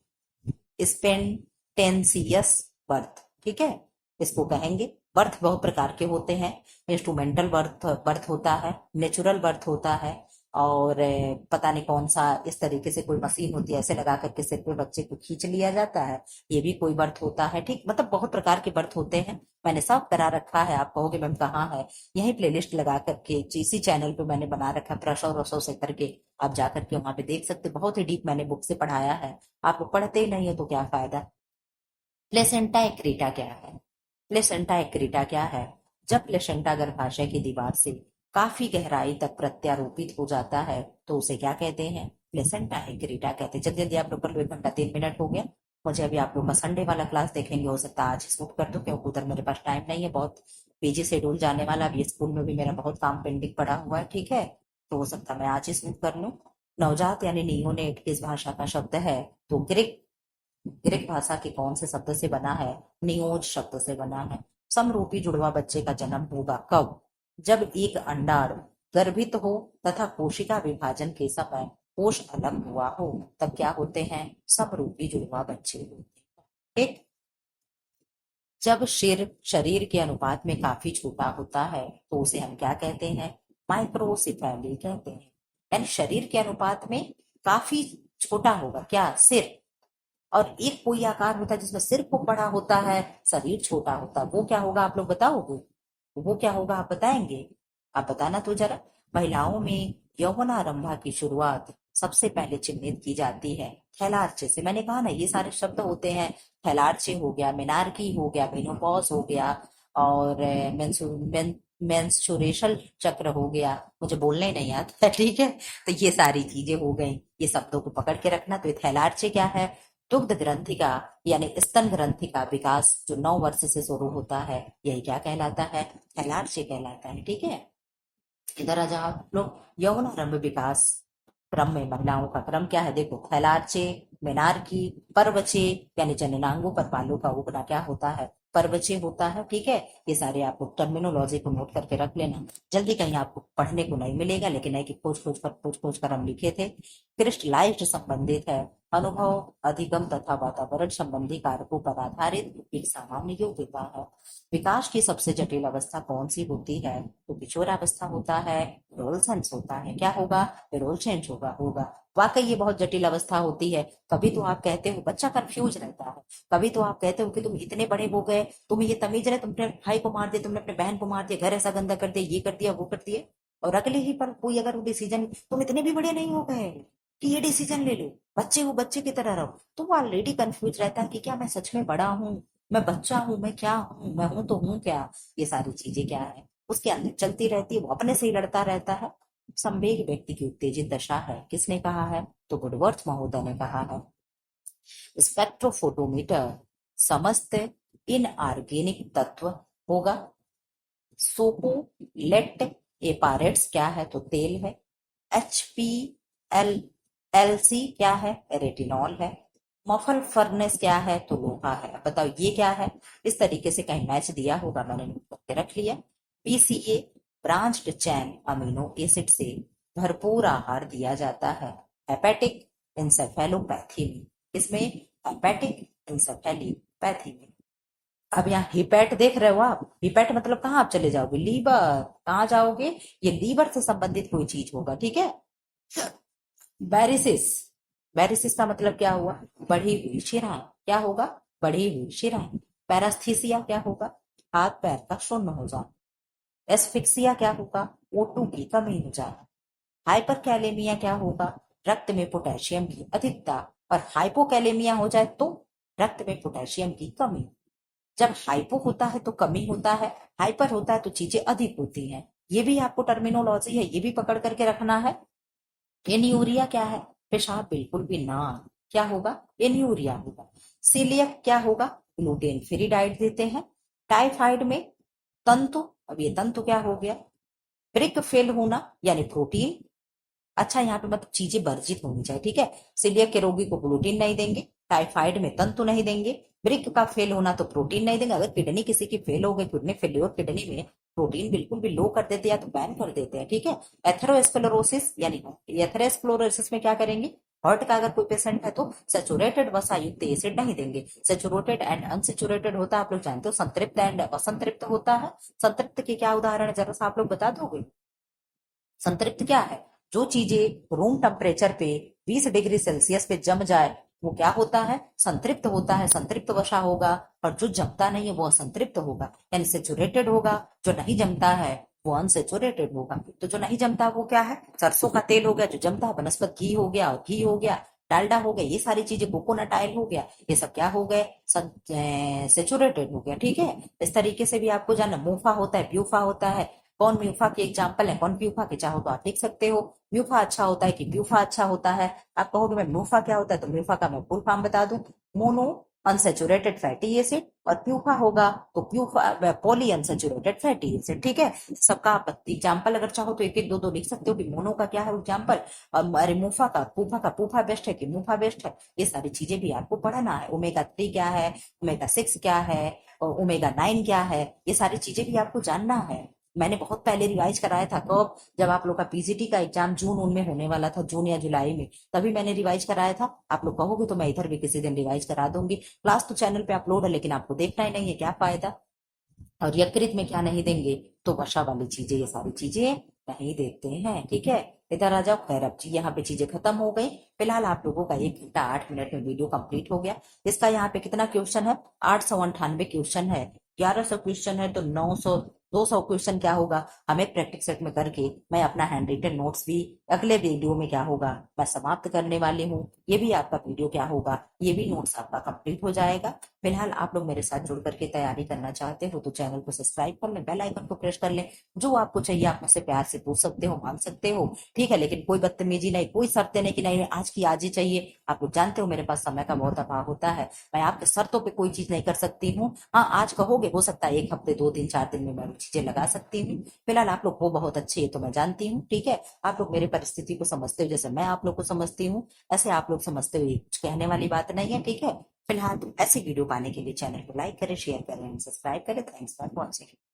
स्पेंटेंसियस बर्थ, ठीक है, इसको कहेंगे। बर्थ बहुत प्रकार के होते हैं, इंस्ट्रूमेंटल बर्थ बर्थ होता है, नेचुरल बर्थ होता है, और पता नहीं कौन सा इस तरीके से कोई मशीन होती है, ऐसे लगा करके सिर पे बच्चे को खींच लिया जाता है, ये भी कोई बर्थ होता है, ठीक, मतलब बहुत प्रकार के बर्थ होते हैं। मैंने सब करा रखा है, आप कहोगे मैम कहाँ है, यही प्लेलिस्ट लगा करके इसी चैनल पे मैंने बना रखा है, प्रसव रसव से करके आप जा करके वहां पे देख सकते, बहुत ही डीप मैंने बुक से पढ़ाया है। आप लोग पढ़ते ही नहीं है तो क्या फायदा। प्लेसेंटा एक्रीटा क्या है, प्लेसेंटा एक्रीटा क्या है, जब प्लेसेंटा गर्भाशय की दीवार से काफी गहराई तक प्रत्यारोपित हो जाता है तो उसे क्या कहते हैं, प्लेसेंटा एक्रीटा कहते हैं। जल्दी जल्दी आप लोग कर लो, 1 घंटा 3 मिनट हो गया। मुझे अभी आप लोग का संडे वाला क्लास देखेंगे, हो सकता है आज शूट कर दो क्योंकि उधर मेरे पास टाइम नहीं है, बहुत बिजी शेड्यूल जाने वाला, अभी स्कूल में भी मेरा बहुत काम पेंडिंग पड़ा हुआ है, ठीक है, तो हो सकता है मैं आज ही शूट कर लूँ। नवजात यानी नियोनेट किस भाषा का शब्द है, तो ग्रीक, ग्रीक भाषा के कौन से शब्द से बना है, नियोज शब्द से बना है। समरूपी जुड़वा बच्चे का जन्म होगा कब, जब एक अंडाणु गर्भित हो तथा कोशिका विभाजन के समय कोश अलग हुआ हो, तब क्या होते हैं, समरूपी जुड़वा बच्चे होते हैं, ठीक। जब सिर शरीर के अनुपात में काफी छोटा होता है तो उसे हम क्या कहते हैं, माइक्रोसिफेली कहते हैं, यानी शरीर के अनुपात में काफी छोटा होगा, क्या, सिर, और एक कोई आकार होता है जिसमें सिर खूब बड़ा होता है, शरीर छोटा होता है, वो क्या होगा आप लोग बताओगे, वो क्या होगा आप बताएंगे, आप बताना तो जरा। महिलाओं में यौवनारंभा की शुरुआत सबसे पहले चिन्हित की जाती है थैलार्चे से, मैंने कहा ना ये सारे शब्द होते हैं, थैलार्चे हो गया, मेनार्की हो गया, मेनोपॉज हो गया, और मेंस्ट्रुएशनल चक्र हो गया, मुझे बोलने नहीं आता है, ठीक है। तो ये सारी चीजें हो गई, ये शब्दों को पकड़ के रखना। तो थैलार्चे क्या है, दुग्ध ग्रंथि का यानी स्तन ग्रंथि का विकास जो 9 वर्ष से शुरू होता है, यही क्या कहलाता है? थैलार्चे कहलाता है। ठीक है, इधर आ जाओ आप लोग। यौनारंभ विकास क्रम में महिलाओं का क्रम क्या है? देखो, थैलार्चे, मेनार्की, परवचे यानी जननांगों पर बालों का उगना क्या होता है? परवचे होता है। ठीक है, ये सारे आपको टर्मिनोलॉजी को नोट करके रख लेना, जल्दी कहीं आपको पढ़ने को नहीं मिलेगा, लेकिन है कि खोज खोज कर हम लिखे थे। क्रिस्टलाइज्ड संबंधित है, अनुभव, अधिगम तथा वातावरण संबंधी कारकों पर आधारित एक सामान्य योग्यता है। विकास की सबसे जटिल अवस्था कौन सी होती है? तो किशोरावस्था होता है, एडोलसेंस होता है। क्या होगा? एडोलसेंस होगा। वाकई ये बहुत जटिल अवस्था होती है। कभी तो आप कहते हो बच्चा कंफ्यूज रहता है, कभी तो आप कहते हो कि तुम इतने बड़े हो गए, तुम्हें ये तमीज नहीं, तुमने भाई को मार दिया, तुमने अपने बहन को मार दिया, घर ऐसा गंदा कर दिया, ये कर दिया, वो कर दिया, और अगले ही पर कोई अगर वो डिसीजन, तुम इतने भी बड़े नहीं हो गए कि ये डिसीजन ले लो, बच्चे हो, बच्चे की तरह रहो, तो वो ऑलरेडी कंफ्यूज रहता है कि क्या मैं सच में बड़ा हूँ, मैं बच्चा हूँ, मैं क्या हूँ, मैं हूं तो हूँ क्या? ये सारी चीजें क्या है उसके अंदर चलती रहती है, वो अपने से ही लड़ता रहता है। संवेग व्यक्ति की उत्तेजित दशा है। किसने कहा है? तो वुडवर्थ महोदय ने कहा है। स्पेक्ट्रोफोटोमीटर समस्त इनऑर्गेनिक तत्व होगा। सोकोलेट एपारेट्स क्या है? तो तेल है। HPLLC क्या है? रेटिनॉल है। मफल फर्नेस क्या है? तो लोहा है। अब बताओ ये क्या है? इस तरीके से कहीं मैच दिया होगा, मैंने नोट करके रख लिया। PCA ब्रांच्ड चैन अमीनो एसिड से भरपूर आहार दिया जाता है हेपेटिक इंसेफेलोपैथी में। इसमें हेपेटिक इंसेफेलोपैथी में। अब यहाँ हिपैट देख रहे हो आप? हिपैट मतलब कहाँ आप चले जाओगे? लीवर। कहाँ जाओगे? ये लीवर से संबंधित कोई चीज होगा। ठीक है। बैरिसिस, बैरिसिस का मतलब क्या हुआ? बढ़ी हुई शिराएं। क्या होगा? बढ़ी हुई शिराएं। पैरास्थीसिया क्या होगा? हाथ पैर का शून्य हो जाना। एस्फिक्सिया क्या होगा? O2 की कमी हो जाना। हाइपरकैलेमिया क्या होगा? रक्त में पोटेशियम की अधिकता। और हाइपोकैलेमिया हो जाए तो रक्त में पोटेशियम की कमी। जब हाइपो होता है तो कमी होता है, हाइपर होता है तो चीजें अधिक होती हैं। ये भी आपको टर्मिनोलॉजी है, ये भी पकड़ करके रखना है। एन्यूरिया क्या है? पेशाब बिल्कुल भी ना। क्या होगा? एन्यूरिया होगा। सीलियक क्या होगा? ग्लूटेन फ्री डाइट देते हैं। टाइफाइड में तंतु, अब ये तंतु क्या हो गया? ब्रिक फेल होना यानी प्रोटीन। अच्छा, यहाँ पे मतलब चीजें वर्जित होनी चाहिए। ठीक है, सीलियक के रोगी को ग्लूटीन नहीं देंगे, टाइफाइड में तंतु नहीं देंगे, ब्रिक का फेल होना तो प्रोटीन नहीं देंगे। अगर किडनी किसी की फेल हो गई, किडनी फेल्योर, किडनी में प्रोटीन बिल्कुल भी लो कर देते हैं या तो बैन कर देते हैं। ठीक है। एथेरोस्क्लेरोसिस यानी एथेरोस्क्लेरोसिस में क्या करेंगे? हार्ट का अगर कोई पेशेंट है तो सैचुरेटेड वसा युक्त एसिड नहीं देंगे। सैचुरेटेड एंड अनसेचुरेटेड होता है, आप लोग जानते हो। संतृप्त एंड असंतृप्त होता है। संतृप्त के क्या उदाहरण है, जरा सा आप लोग बता दोगे? संतृप्त क्या है? जो चीजें रूम टेम्परेचर पे 20 डिग्री सेल्सियस पे जम जाए वो क्या होता है? संतृप्त होता है, संतृप्त वसा होगा। और जो जमता नहीं है वो असंतृप्त होगा, यानी सेचुरेटेड होगा। जो नहीं जमता है वो अनसेचुरेटेड होगा। तो जो नहीं जमता वो क्या है? सरसों का तेल हो गया। जो जमता है वनस्पति घी हो गया, और घी हो गया, डालडा हो गया, ये सारी चीजें, कोकोनट ऑयल हो गया, ये सब क्या हो गए? सेचुरेटेड हो गया। ठीक है। इस तरीके से भी आपको जानना। मूफा होता है, प्यूफा होता है। कौन म्यूफा के एग्जाम्पल है, कौन प्यूफा के? चाहो तो आप लिख सकते हो। म्यूफा अच्छा होता है कि प्यूफा अच्छा होता है? आप कहोगे मैं म्यूफा क्या होता है, तो म्यूफा का मैं फुल फॉर्म बता दूं। Mono unsaturated fatty acid. और प्यूफा होगा तो PUFA poly unsaturated fatty acid. ठीक है। सबका आप एग्जाम्पल अगर चाहो तो एक एक दो दो लिख सकते हो कि मोनो का क्या है एग्जाम्पल, अरे मूफा का, पूफा बेस्ट है कि मूफा बेस्ट है। ये सारी चीजें भी आपको पढ़ना है। ओमेगा 3 क्या है, ओमेगा 6 क्या है, और ओमेगा 9 क्या है, ये सारी चीजें भी आपको जानना है। मैंने बहुत पहले रिवाइज कराया था। कब? जब आप लोग का पीजीटी का एग्जाम जून उनमें होने वाला था, जून या जुलाई में, तभी मैंने रिवाइज कराया था। आप लोग कहोगे तो मैं इधर भी किसी दिन रिवाइज करा दूंगी। क्लास तो चैनल पे अपलोड है, लेकिन आपको देखना ही नहीं है, क्या फायदा। और यकृत में क्या नहीं देंगे? तो वसा वाली चीजें, ये सारी चीजें नहीं देते हैं। ठीक है। इधर आ जाओ। खैर अब जी यहाँ पे चीजें खत्म हो गई। फिलहाल आप लोगों का 1 घंटा 8 मिनट में वीडियो कंप्लीट हो गया। इसका यहाँ पे कितना क्वेश्चन है? 898 क्वेश्चन है। 1100 क्वेश्चन है तो 200 क्वेश्चन क्या होगा, हमें प्रैक्टिस सेट में करके मैं अपना हैंड रिटन नोट्स भी अगले वीडियो में क्या होगा, मैं समाप्त करने वाली हूँ। ये भी आपका वीडियो क्या होगा, ये भी नोट्स आपका कंप्लीट हो जाएगा। फिलहाल आप लोग मेरे साथ जुड़ करके तैयारी करना चाहते हो तो चैनल को सब्सक्राइब कर लें, बेल आइकन को प्रेस कर लें। जो आपको चाहिए आप मुझसे प्यार से पूछ सकते हो, मांग सकते हो, ठीक है, लेकिन कोई बदतमीजी नहीं, कोई शर्तें नहीं कि नहीं आज की आज ही चाहिए। आप लोग जानते हो मेरे पास समय का बहुत अभाव होता है, मैं आपके शर्तों पे कोई चीज नहीं कर सकती हूँ। हाँ, आज कहोगे हो सकता है 1 हफ्ते 2 दिन 4 दिन में मैं वो चीजें लगा सकती हूँ। फिलहाल आप लोग हो बहुत अच्छे है तो मैं जानती हूँ, ठीक है। आप लोग मेरे परिस्थिति को समझते हो, जैसे मैं आप लोग को समझती हूँ ऐसे आप लोग समझते हो, ये कुछ कहने वाली बात नहीं है, ठीक है। फिलहाल ऐसी वीडियो पाने के लिए चैनल को लाइक करें, शेयर करें, सब्सक्राइब करें। Thanks for watching.